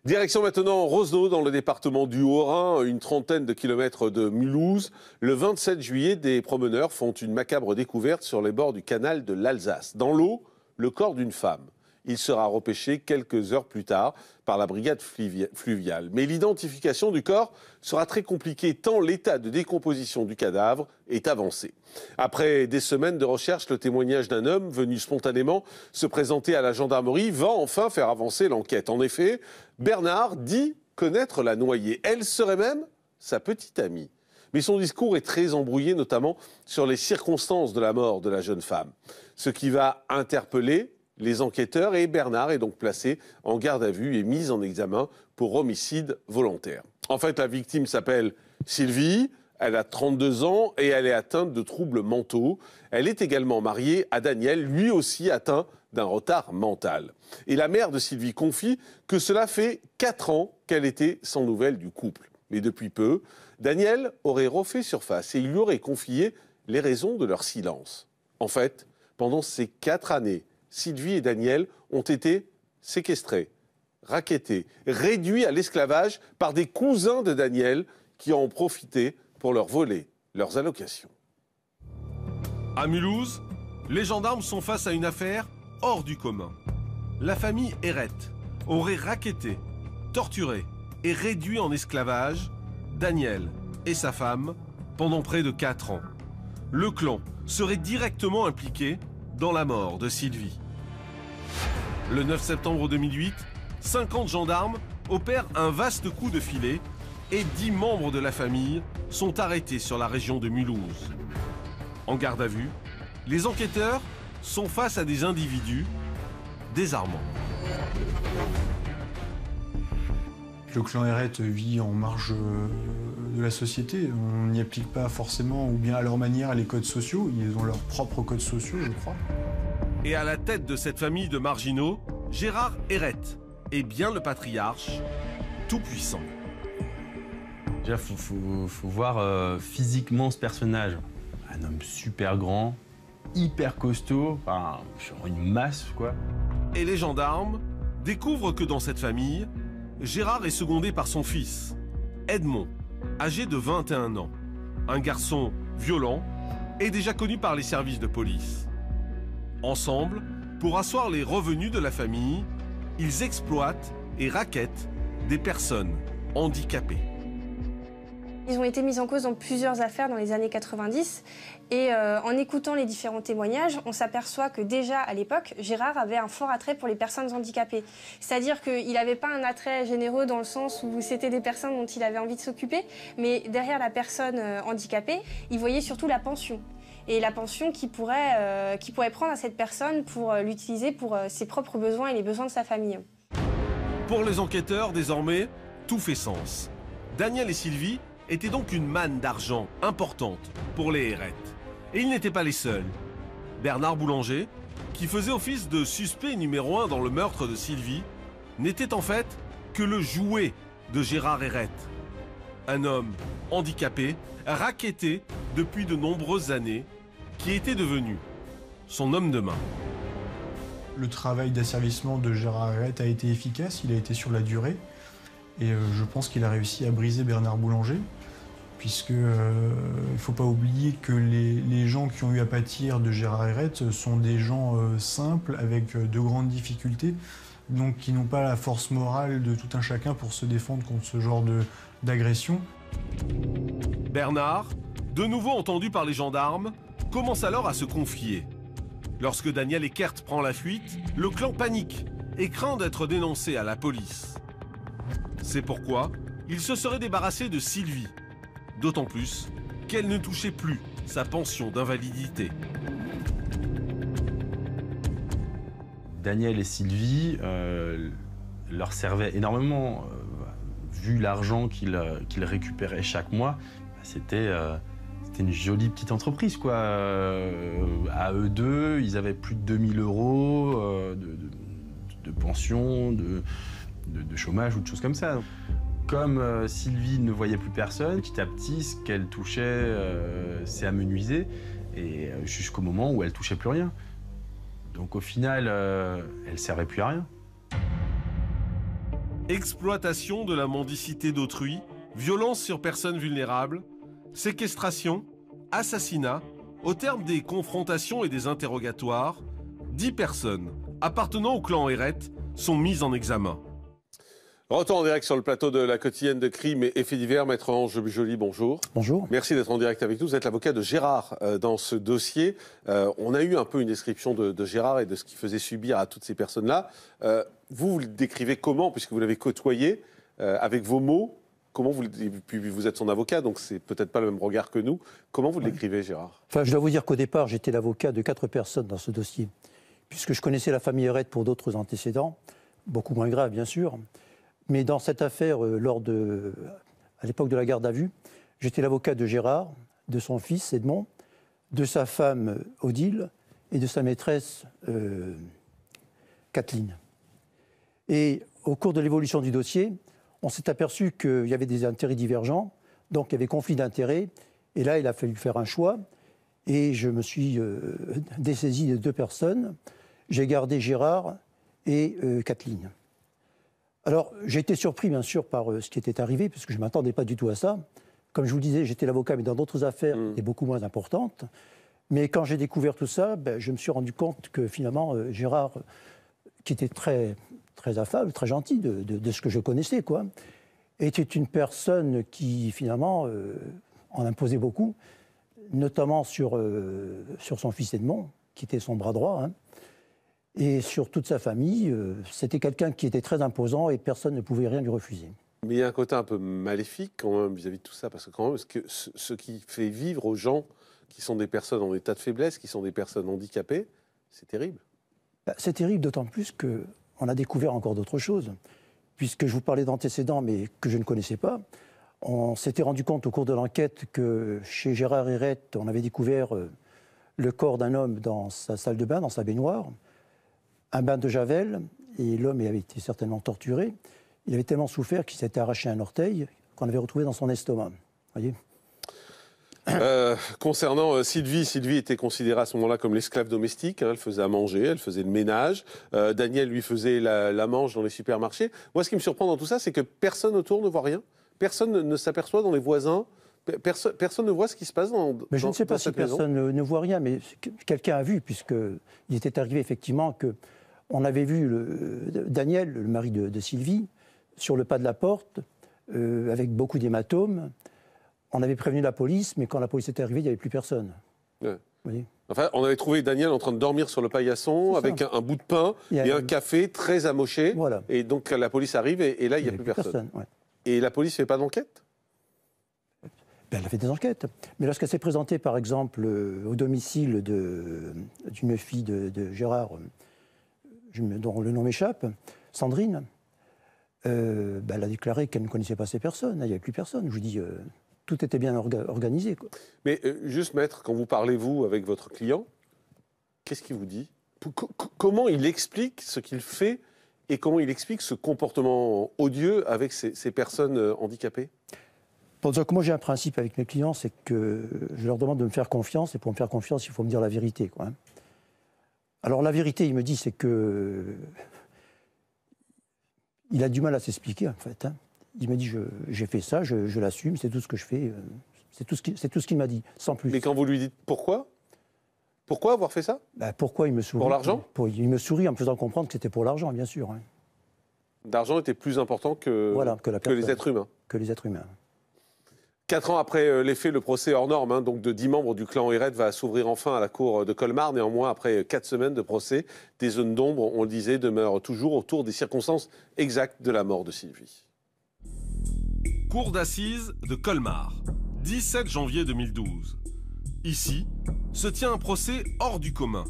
Direction maintenant Rosenau, dans le département du Haut-Rhin, une trentaine de kilomètres de Mulhouse. Le 27 juillet, des promeneurs font une macabre découverte sur les bords du canal de l'Alsace. Dans l'eau, le corps d'une femme. Il sera repêché quelques heures plus tard par la brigade fluviale. Mais l'identification du corps sera très compliquée tant l'état de décomposition du cadavre est avancé. Après des semaines de recherche, le témoignage d'un homme venu spontanément se présenter à la gendarmerie va enfin faire avancer l'enquête. En effet, Bernard dit connaître la noyée. Elle serait même sa petite amie. Mais son discours est très embrouillé, notamment sur les circonstances de la mort de la jeune femme. Ce qui va interpeller les enquêteurs, et Bernard est donc placé en garde à vue et mis en examen pour homicide volontaire. En fait, la victime s'appelle Sylvie, elle a 32 ans et elle est atteinte de troubles mentaux. Elle est également mariée à Daniel, lui aussi atteint d'un retard mental. Et la mère de Sylvie confie que cela fait 4 ans qu'elle était sans nouvelles du couple. Mais depuis peu, Daniel aurait refait surface et il lui aurait confié les raisons de leur silence. En fait, pendant ces 4 années, Sylvie et Daniel ont été séquestrés, rackettés, réduits à l'esclavage par des cousins de Daniel qui en ont profité pour leur voler leurs allocations. À Mulhouse, les gendarmes sont face à une affaire hors du commun. La famille Errette aurait racketté, torturé et réduit en esclavage Daniel et sa femme pendant près de 4 ans. Le clan serait directement impliqué dans la mort de Sylvie. Le 9 septembre 2008, 50 gendarmes opèrent un vaste coup de filet et 10 membres de la famille sont arrêtés sur la région de Mulhouse. En garde à vue, les enquêteurs sont face à des individus désarmants. Le clan Errette vit en marge de la société. On n'y applique pas forcément, ou bien à leur manière, les codes sociaux. Ils ont leurs propres codes sociaux, je crois. Et à la tête de cette famille de marginaux, Gérard Errette est bien le patriarche, tout-puissant. Déjà, faut voir physiquement ce personnage. Un homme super grand, hyper costaud, enfin, genre une masse, quoi. Et les gendarmes découvrent que dans cette famille, Gérard est secondé par son fils, Edmond, âgé de 21 ans. Un garçon violent et déjà connu par les services de police. Ensemble, pour asseoir les revenus de la famille, ils exploitent et rackettent des personnes handicapées. Ils ont été mis en cause dans plusieurs affaires dans les années 90 et en écoutant les différents témoignages, on s'aperçoit que déjà à l'époque, Gérard avait un fort attrait pour les personnes handicapées. C'est-à-dire qu'il n'avait pas un attrait généreux dans le sens où c'était des personnes dont il avait envie de s'occuper, mais derrière la personne handicapée, il voyait surtout la pension. Et la pension qu'il pourrait prendre à cette personne pour l'utiliser pour ses propres besoins et les besoins de sa famille. Pour les enquêteurs, désormais, tout fait sens. Daniel et Sylvie étaient donc une manne d'argent importante pour les Errette. Et ils n'étaient pas les seuls. Bernard Boulanger, qui faisait office de suspect numéro 1 dans le meurtre de Sylvie, n'était en fait que le jouet de Gérard Herrette. Un homme handicapé, racketté depuis de nombreuses années, qui était devenu son homme de main. Le travail d'asservissement de Gérard Herrette a été efficace, il a été sur la durée. Et je pense qu'il a réussi à briser Bernard Boulanger, puisque il ne faut pas oublier que les gens qui ont eu à pâtir de Gérard Herrette sont des gens simples, avec de grandes difficultés, donc qui n'ont pas la force morale de tout un chacun pour se défendre contre ce genre d'agression. Bernard, de nouveau entendu par les gendarmes, commence alors à se confier. Lorsque Daniel Eckert prend la fuite, le clan panique et craint d'être dénoncé à la police. C'est pourquoi il se serait débarrassé de Sylvie, d'autant plus qu'elle ne touchait plus sa pension d'invalidité. Daniel et Sylvie leur servaient énormément. Vu l'argent qu'ils récupéraient chaque mois, c'était une jolie petite entreprise, quoi. À eux deux, ils avaient plus de 2000 € de pension, de chômage ou de choses comme ça. Comme Sylvie ne voyait plus personne, petit à petit, ce qu'elle touchait s'est amenuisé, et jusqu'au moment où elle touchait plus rien. Donc au final, elle servait plus à rien. Exploitation de la mendicité d'autrui, violence sur personnes vulnérables, séquestration, assassinat, au terme des confrontations et des interrogatoires, 10 personnes appartenant au clan Herrette sont mises en examen. Retour en direct sur le plateau de la quotidienne de Crime et Faits divers. Maître Ange Bujoly, bonjour. Bonjour. Merci d'être en direct avec nous. Vous êtes l'avocat de Gérard dans ce dossier. On a eu un peu une description de Gérard et de ce qu'il faisait subir à toutes ces personnes-là. Vous le décrivez comment, puisque vous l'avez côtoyé, avec vos mots? Comment puis vous êtes son avocat, donc c'est peut-être pas le même regard que nous. Comment vous le décrivez, Gérard? Enfin, je dois vous dire qu'au départ, j'étais l'avocat de 4 personnes dans ce dossier, puisque je connaissais la famille Herrette pour d'autres antécédents, beaucoup moins graves, bien sûr. Mais dans cette affaire, à l'époque de la garde à vue, j'étais l'avocat de Gérard, de son fils Edmond, de sa femme Odile et de sa maîtresse Kathleen. Et au cours de l'évolution du dossier, on s'est aperçu qu'il y avait des intérêts divergents, donc il y avait conflit d'intérêts. Et là, il a fallu faire un choix. Et je me suis dessaisi de 2 personnes. J'ai gardé Gérard et Kathleen. Alors, j'ai été surpris, bien sûr, par ce qui était arrivé, parce que je ne m'attendais pas du tout à ça. Comme je vous le disais, j'étais l'avocat, mais dans d'autres affaires, et beaucoup moins importantes. Mais quand j'ai découvert tout ça, je me suis rendu compte que, finalement, Gérard, qui était très, très affable, très gentil, de ce que je connaissais, quoi, était une personne qui, finalement, en imposait beaucoup, notamment sur son fils Edmond, qui était son bras droit, hein. Et sur toute sa famille, c'était quelqu'un qui était très imposant et personne ne pouvait rien lui refuser. Mais il y a un côté un peu maléfique quand même vis-à-vis de tout ça, parce que quand même, ce qui fait vivre aux gens qui sont des personnes en état de faiblesse, qui sont des personnes handicapées, c'est terrible. C'est terrible, d'autant plus qu'on a découvert encore d'autres choses. Puisque je vous parlais d'antécédents, mais que je ne connaissais pas, on s'était rendu compte au cours de l'enquête que chez Gérard Herrette, on avait découvert le corps d'un homme dans sa salle de bain, dans sa baignoire, un bain de javel, et l'homme avait été certainement torturé. Il avait tellement souffert qu'il s'était arraché un orteil qu'on avait retrouvé dans son estomac. Voyez. Concernant Sylvie était considérée à ce moment-là comme l'esclave domestique. Hein, elle faisait à manger, elle faisait le ménage. Daniel lui faisait la manche dans les supermarchés. Moi, ce qui me surprend dans tout ça, c'est que personne autour ne voit rien. Personne ne s'aperçoit dans les voisins. Personne ne voit ce qui se passe mais je ne sais pas si personne ne voit rien, mais quelqu'un a vu, puisqu'il était arrivé effectivement qu'on avait vu Daniel, le mari de Sylvie, sur le pas de la porte, avec beaucoup d'hématomes. On avait prévenu la police, mais quand la police était arrivée, il n'y avait plus personne. Ouais. Vous voyez. Enfin, on avait trouvé Daniel en train de dormir sur le paillasson avec un bout de pain et un café très amoché. Voilà. Et donc la police arrive et là, il n'y a plus personne. Ouais. Et la police ne fait pas d'enquête? Elle a fait des enquêtes. Mais lorsqu'elle s'est présentée, par exemple, au domicile d'une fille de Gérard, dont le nom m'échappe, Sandrine, elle a déclaré qu'elle ne connaissait pas ces personnes. Il n'y avait plus personne. Je vous dis, tout était bien organisé, quoi. Mais juste, maître, quand vous parlez, vous, avec votre client, qu'est-ce qu'il vous dit? Comment il explique ce qu'il fait et comment il explique ce comportement odieux avec ces personnes handicapées? Donc, moi, j'ai un principe avec mes clients, c'est que je leur demande de me faire confiance, et pour me faire confiance, il faut me dire la vérité, quoi. Alors, la vérité, il me dit, c'est que il a du mal à s'expliquer, en fait. Il me dit, j'ai fait ça, je l'assume, c'est tout ce que je fais, c'est tout ce qu'il m'a dit, sans plus. Mais quand vous lui dites pourquoi avoir fait ça? Pourquoi il me sourit? Pour l'argent? Il me sourit en me faisant comprendre que c'était pour l'argent, bien sûr. L'argent était plus important que les êtres humains. Que les êtres humains. 4 ans après les faits, le procès hors norme donc de 10 membres du clan Hérette va s'ouvrir enfin à la cour de Colmar. Néanmoins, après 4 semaines de procès, des zones d'ombre, on le disait, demeurent toujours autour des circonstances exactes de la mort de Sylvie. Cour d'assises de Colmar, 17 janvier 2012. Ici, se tient un procès hors du commun,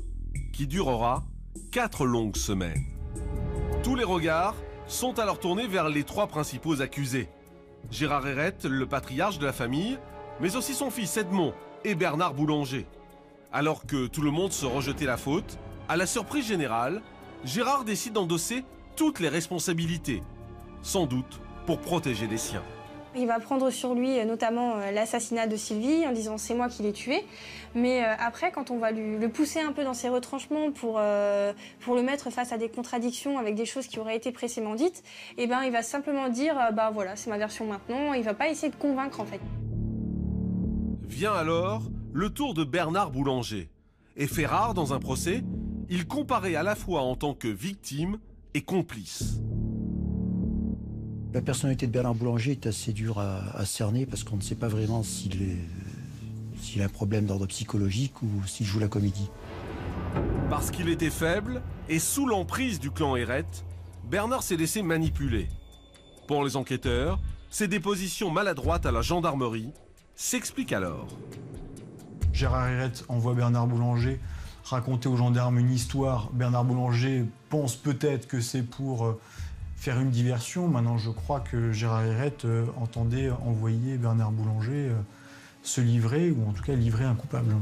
qui durera 4 longues semaines. Tous les regards sont alors tournés vers les 3 principaux accusés. Gérard Hérette, le patriarche de la famille, mais aussi son fils Edmond et Bernard Boulanger. Alors que tout le monde se rejetait la faute, à la surprise générale, Gérard décide d'endosser toutes les responsabilités, sans doute pour protéger les siens. Il va prendre sur lui notamment l'assassinat de Sylvie en disant c'est moi qui l'ai tué. Mais après, quand on va le pousser un peu dans ses retranchements pour le mettre face à des contradictions avec des choses qui auraient été précédemment dites, eh ben, il va simplement dire bah voilà, c'est ma version maintenant. Il ne va pas essayer de convaincre en fait. Vient alors le tour de Bernard Boulanger. Et fait rare dans un procès, il comparaît à la fois en tant que victime et complice. La personnalité de Bernard Boulanger est assez dure à cerner parce qu'on ne sait pas vraiment s'il a un problème d'ordre psychologique ou s'il joue la comédie. Parce qu'il était faible et sous l'emprise du clan Hérette, Bernard s'est laissé manipuler. Pour les enquêteurs, ses dépositions maladroites à la gendarmerie s'expliquent alors. Gérard Hérette envoie Bernard Boulanger raconter aux gendarmes une histoire. Bernard Boulanger pense peut-être que c'est pour faire une diversion. Maintenant, je crois que Gérard Hérette entendait envoyer Bernard Boulanger se livrer, ou en tout cas livrer un coupable.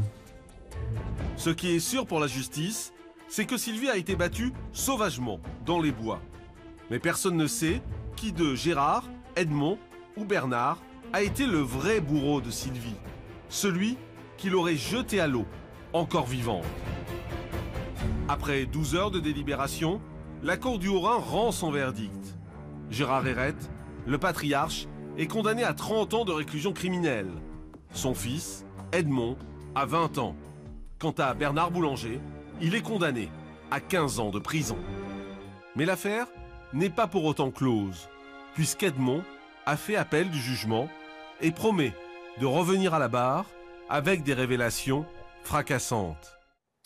Ce qui est sûr pour la justice, c'est que Sylvie a été battue sauvagement dans les bois. Mais personne ne sait qui de Gérard, Edmond ou Bernard a été le vrai bourreau de Sylvie. Celui qui l'aurait jetée à l'eau, encore vivante. Après 12 heures de délibération, la Cour du Haut-Rhin rend son verdict. Gérard Hérette, le patriarche, est condamné à 30 ans de réclusion criminelle. Son fils, Edmond, a 20 ans. Quant à Bernard Boulanger, il est condamné à 15 ans de prison. Mais l'affaire n'est pas pour autant close, puisqu'Edmond a fait appel du jugement et promet de revenir à la barre avec des révélations fracassantes.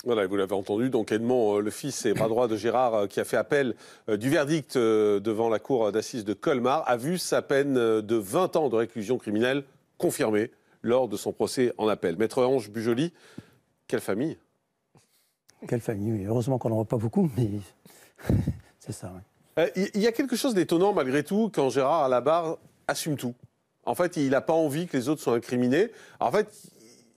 Voilà, vous l'avez entendu, donc Edmond, le fils et bras droit de Gérard, qui a fait appel du verdict devant la cour d'assises de Colmar, a vu sa peine de 20 ans de réclusion criminelle confirmée lors de son procès en appel. Maître Ange Bujoli, quelle famille? Quelle famille, oui. Heureusement qu'on n'en voit pas beaucoup, mais c'est ça, oui. Il y a quelque chose d'étonnant malgré tout quand Gérard à la barre assume tout. En fait, il n'a pas envie que les autres soient incriminés. En fait,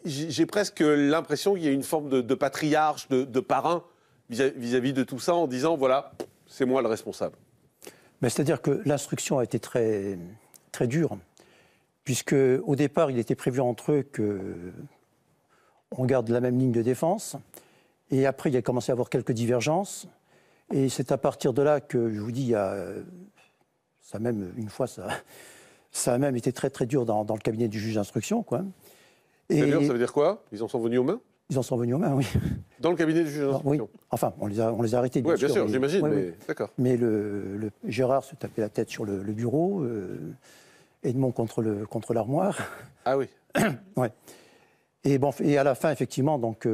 j'ai presque l'impression qu'il y a une forme de patriarche, de parrain vis-à-vis de tout ça en disant voilà, c'est moi le responsable. C'est-à-dire que l'instruction a été très, très dure, puisque au départ, il était prévu entre eux qu'on garde la même ligne de défense. Et après, il a commencé à avoir quelques divergences. Et c'est à partir de là que, je vous dis, ça même, une fois, ça a même été très très dur dans le cabinet du juge d'instruction, quoi. Ça veut dire quoi? Ils en sont venus aux mains? Ils en sont venus aux mains, oui. Dans le cabinet du juge d'instruction? Oui. Enfin, on les a arrêtés, bien sûr. Oui, bien sûr, j'imagine, mais oui. d'accord. Mais Gérard se tapait la tête sur le bureau, Edmond contre l'armoire. Ah oui. Ouais. Et, bon, et à la fin, effectivement, donc,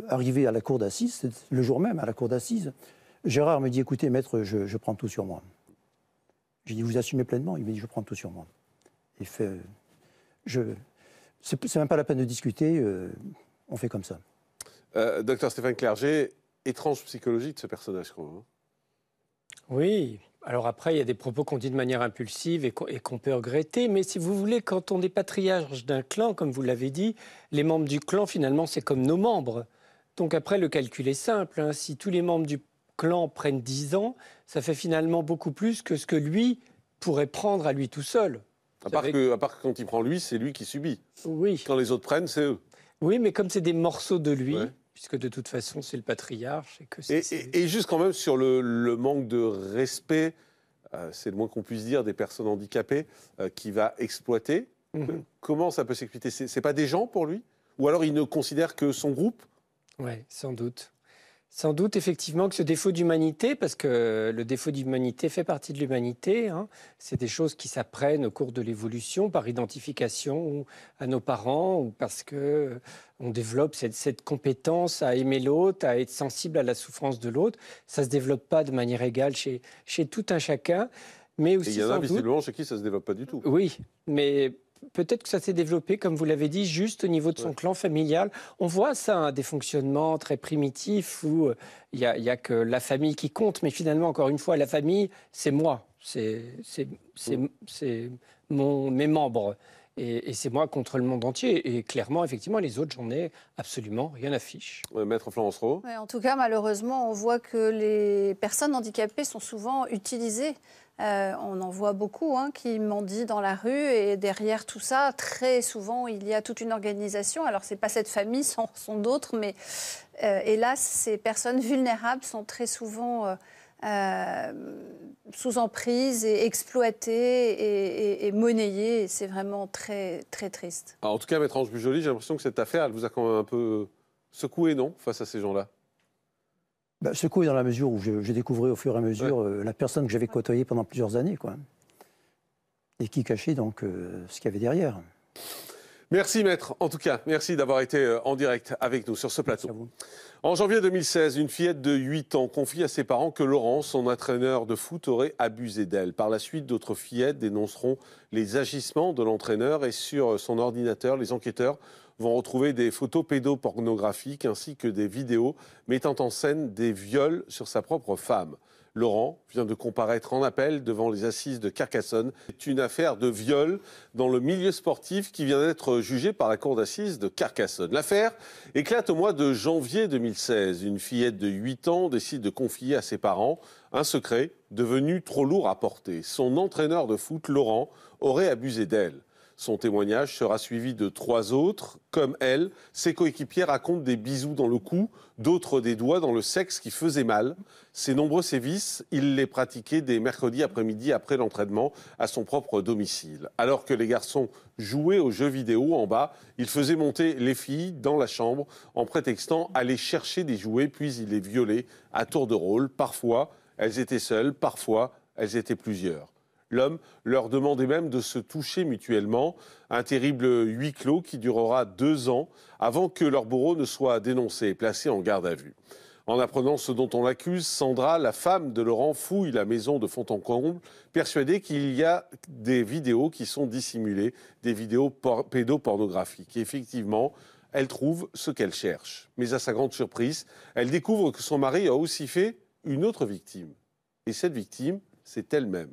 arrivé à la cour d'assises, le jour même, à la cour d'assises, Gérard me dit, écoutez, maître, je prends tout sur moi. J'ai dit, vous assumez pleinement? Il m'a dit, je prends tout sur moi. Il fait, c'est même pas la peine de discuter, on fait comme ça. Docteur Stéphane Clerget, étrange psychologie de ce personnage, je crois. Hein. Oui. Alors après, il y a des propos qu'on dit de manière impulsive et qu'on peut regretter. Mais si vous voulez, quand on est patriarche d'un clan, comme vous l'avez dit, les membres du clan, finalement, c'est comme nos membres. Donc après, le calcul est simple. Hein. Si tous les membres du clan prennent 10 ans, ça fait finalement beaucoup plus que ce que lui pourrait prendre à lui tout seul. À part que quand il prend lui, c'est lui qui subit. Oui. Quand les autres prennent, c'est eux. Oui, mais comme c'est des morceaux de lui, puisque de toute façon, c'est le patriarche. Et juste quand même sur le manque de respect, c'est le moins qu'on puisse dire, des personnes handicapées qui va exploiter. Comment ça peut s'expliquer? C'est pas des gens pour lui? Ou alors il ne considère que son groupe? Oui, sans doute. Sans doute, effectivement, que ce défaut d'humanité, parce que le défaut d'humanité fait partie de l'humanité, hein, c'est des choses qui s'apprennent au cours de l'évolution, par identification à nos parents, ou parce qu'on développe cette compétence à aimer l'autre, à être sensible à la souffrance de l'autre. Ça ne se développe pas de manière égale chez tout un chacun. Mais aussi, il y en a visiblement chez qui ça ne se développe pas du tout. Oui, mais peut-être que ça s'est développé, comme vous l'avez dit, juste au niveau de son clan familial. On voit ça, hein, des fonctionnements très primitifs où il y a que la famille qui compte. Mais finalement, encore une fois, la famille, c'est moi. C'est mes membres. Et c'est moi contre le monde entier. Et clairement, effectivement, les autres, j'en ai absolument rien à fiche. Maître Florence Rowe. En tout cas, malheureusement, on voit que les personnes handicapées sont souvent utilisées. On en voit beaucoup qui mendient dans la rue et derrière tout ça, très souvent, il y a toute une organisation. Alors, ce n'est pas cette famille, ce sont d'autres, mais hélas, ces personnes vulnérables sont très souvent sous emprise et exploitées et monnayées. C'est vraiment très, très triste. Alors, en tout cas, Maître Ange Bujoli, j'ai l'impression que cette affaire, elle vous a quand même un peu secoué, non, face à ces gens-là? Secoué dans la mesure où j'ai découvert au fur et à mesure la personne que j'avais côtoyée pendant plusieurs années, quoi. Et qui cachait donc ce qu'il y avait derrière. Merci Maître, en tout cas, merci d'avoir été en direct avec nous sur ce plateau. En janvier 2016, une fillette de 8 ans confie à ses parents que Laurent, son entraîneur de foot, aurait abusé d'elle. Par la suite, d'autres fillettes dénonceront les agissements de l'entraîneur et sur son ordinateur, les enquêteurs vont retrouver des photos pédopornographiques ainsi que des vidéos mettant en scène des viols sur sa propre femme. Laurent vient de comparaître en appel devant les assises de Carcassonne. C'est une affaire de viol dans le milieu sportif qui vient d'être jugée par la cour d'assises de Carcassonne. L'affaire éclate au mois de janvier 2016. Une fillette de 8 ans décide de confier à ses parents un secret devenu trop lourd à porter. Son entraîneur de foot, Laurent, aurait abusé d'elle. Son témoignage sera suivi de 3 autres. Comme elle, ses coéquipiers racontent des bisous dans le cou, d'autres des doigts dans le sexe qui faisaient mal. Ces nombreux sévices, il les pratiquait des mercredis après-midi après l'entraînement à son propre domicile. Alors que les garçons jouaient aux jeux vidéo en bas, il faisait monter les filles dans la chambre en prétextant aller chercher des jouets, puis il les violait à tour de rôle. Parfois, elles étaient seules, parfois, elles étaient plusieurs. L'homme leur demandait même de se toucher mutuellement, un terrible huis clos qui durera 2 ans avant que leur bourreau ne soit dénoncé et placé en garde à vue. En apprenant ce dont on l'accuse, Sandra, la femme de Laurent, fouille la maison de fond en comble, persuadée qu'il y a des vidéos qui sont dissimulées, des vidéos pédopornographiques. Et effectivement, elle trouve ce qu'elle cherche. Mais à sa grande surprise, elle découvre que son mari a aussi fait une autre victime. Et cette victime, c'est elle-même.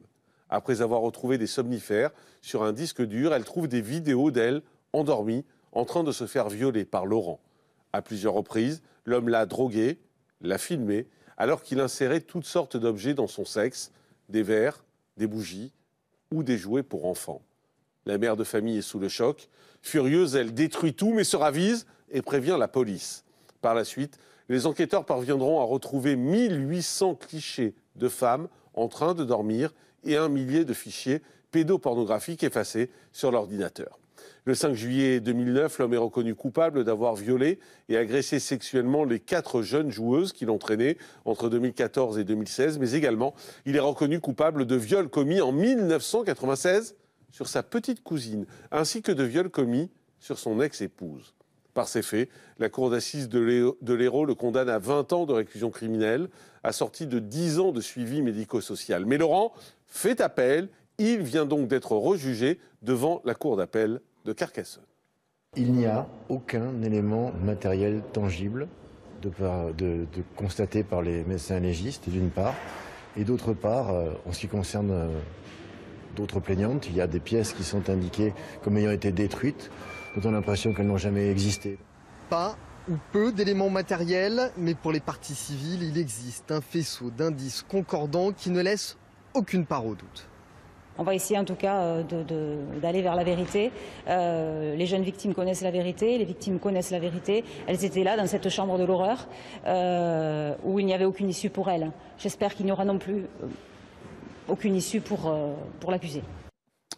Après avoir retrouvé des somnifères sur un disque dur, elle trouve des vidéos d'elle endormie en train de se faire violer par Laurent. À plusieurs reprises, l'homme l'a droguée, l'a filmée, alors qu'il insérait toutes sortes d'objets dans son sexe, des verres, des bougies ou des jouets pour enfants. La mère de famille est sous le choc. Furieuse, elle détruit tout mais se ravise et prévient la police. Par la suite, les enquêteurs parviendront à retrouver 1800 clichés de femmes en train de dormir et 1 millier de fichiers pédopornographiques effacés sur l'ordinateur. Le 5 juillet 2009, l'homme est reconnu coupable d'avoir violé et agressé sexuellement les 4 jeunes joueuses qu'il entraînait entre 2014 et 2016, mais également, il est reconnu coupable de viols commis en 1996 sur sa petite cousine, ainsi que de viols commis sur son ex-épouse. Par ces faits, la cour d'assises de l'Hérault le condamne à 20 ans de réclusion criminelle, assorti de 10 ans de suivi médico-social. Mais Laurent fait appel. Il vient donc d'être rejugé devant la cour d'appel de Carcassonne. Il n'y a aucun élément matériel tangible de constaté par les médecins légistes, d'une part. Et d'autre part, en ce qui concerne d'autres plaignantes, il y a des pièces qui sont indiquées comme ayant été détruites, dont on a l'impression qu'elles n'ont jamais existé. Pas ou peu d'éléments matériels, mais pour les parties civiles, il existe un faisceau d'indices concordants qui ne laisse aucune part au doute. On va essayer en tout cas d'aller vers la vérité. Les jeunes victimes connaissent la vérité, les victimes connaissent la vérité. Elles étaient là dans cette chambre de l'horreur où il n'y avait aucune issue pour elles. J'espère qu'il n'y aura non plus aucune issue pour l'accusé.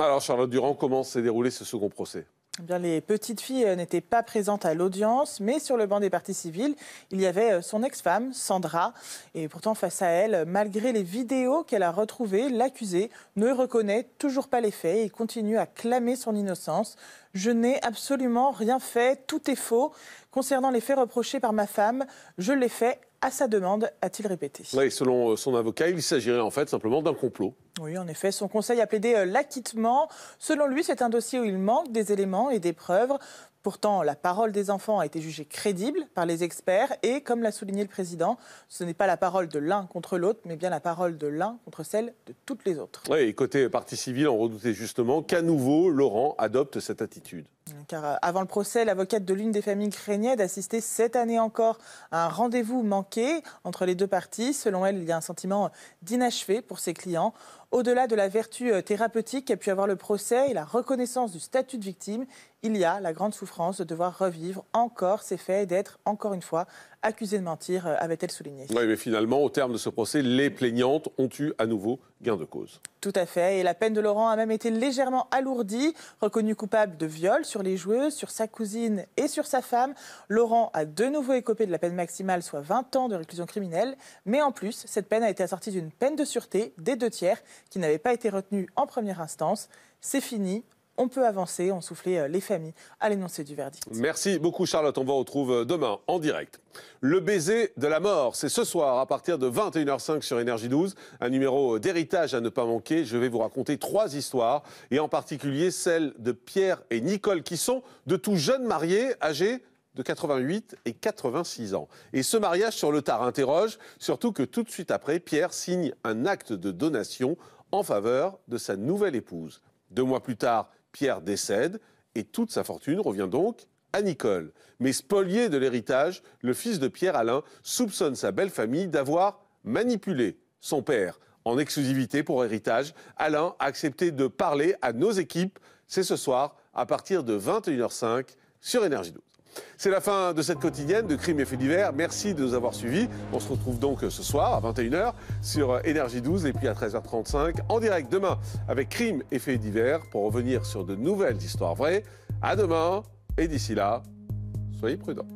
Alors Charlotte Durand, comment s'est déroulé ce second procès ? Eh bien, les petites filles n'étaient pas présentes à l'audience, mais sur le banc des parties civiles, il y avait son ex-femme, Sandra. Et pourtant, face à elle, malgré les vidéos qu'elle a retrouvées, l'accusé ne reconnaît toujours pas les faits et continue à clamer son innocence. « Je n'ai absolument rien fait, tout est faux. Concernant les faits reprochés par ma femme, je l'ai fait à sa demande », a-t-il répété. Oui, selon son avocat, il s'agirait en fait simplement d'un complot. Oui, en effet, son conseil a plaidé l'acquittement. Selon lui, c'est un dossier où il manque des éléments et des preuves. Pourtant, la parole des enfants a été jugée crédible par les experts et, comme l'a souligné le président, ce n'est pas la parole de l'un contre l'autre, mais bien la parole de l'un contre celle de toutes les autres. Oui, et côté partie civile, on redoutait justement qu'à nouveau, Laurent adopte cette attitude. Car avant le procès, l'avocate de l'une des familles craignait d'assister cette année encore à un rendez-vous manqué entre les deux parties. Selon elle, il y a un sentiment d'inachevé pour ses clients. Au-delà de la vertu thérapeutique qu'a pu avoir le procès et la reconnaissance du statut de victime, il y a la grande souffrance de devoir revivre encore ces faits et d'être, encore une fois, accusée de mentir, avait-elle souligné. Oui, mais finalement, au terme de ce procès, les plaignantes ont eu à nouveau gain de cause. Tout à fait. Et la peine de Laurent a même été légèrement alourdie. Reconnu coupable de viol sur les joueuses, sur sa cousine et sur sa femme, Laurent a de nouveau écopé de la peine maximale, soit 20 ans de réclusion criminelle. Mais en plus, cette peine a été assortie d'une peine de sûreté des 2/3 qui n'avait pas été retenue en première instance. C'est fini. On peut avancer, ont soufflé les familles à l'énoncé du verdict. Merci beaucoup Charlotte, on vous retrouve demain en direct. Le baiser de la mort, c'est ce soir à partir de 21h05 sur Énergie 12. Un numéro d'héritage à ne pas manquer. Je vais vous raconter 3 histoires et en particulier celle de Pierre et Nicole qui sont de tout jeunes mariés âgés de 88 et 86 ans. Et ce mariage sur le tard interroge, surtout que tout de suite après, Pierre signe un acte de donation en faveur de sa nouvelle épouse. 2 mois plus tard, Pierre décède et toute sa fortune revient donc à Nicole. Mais spolié de l'héritage, le fils de Pierre, Alain, soupçonne sa belle famille d'avoir manipulé son père en exclusivité pour héritage. Alain a accepté de parler à nos équipes. C'est ce soir à partir de 21h05 sur Énergie 12. C'est la fin de cette quotidienne de Crimes et Faits divers. Merci de nous avoir suivis. On se retrouve donc ce soir à 21h sur Énergie 12 et puis à 13h35 en direct demain avec Crimes et Faits divers pour revenir sur de nouvelles histoires vraies. À demain et d'ici là, soyez prudents.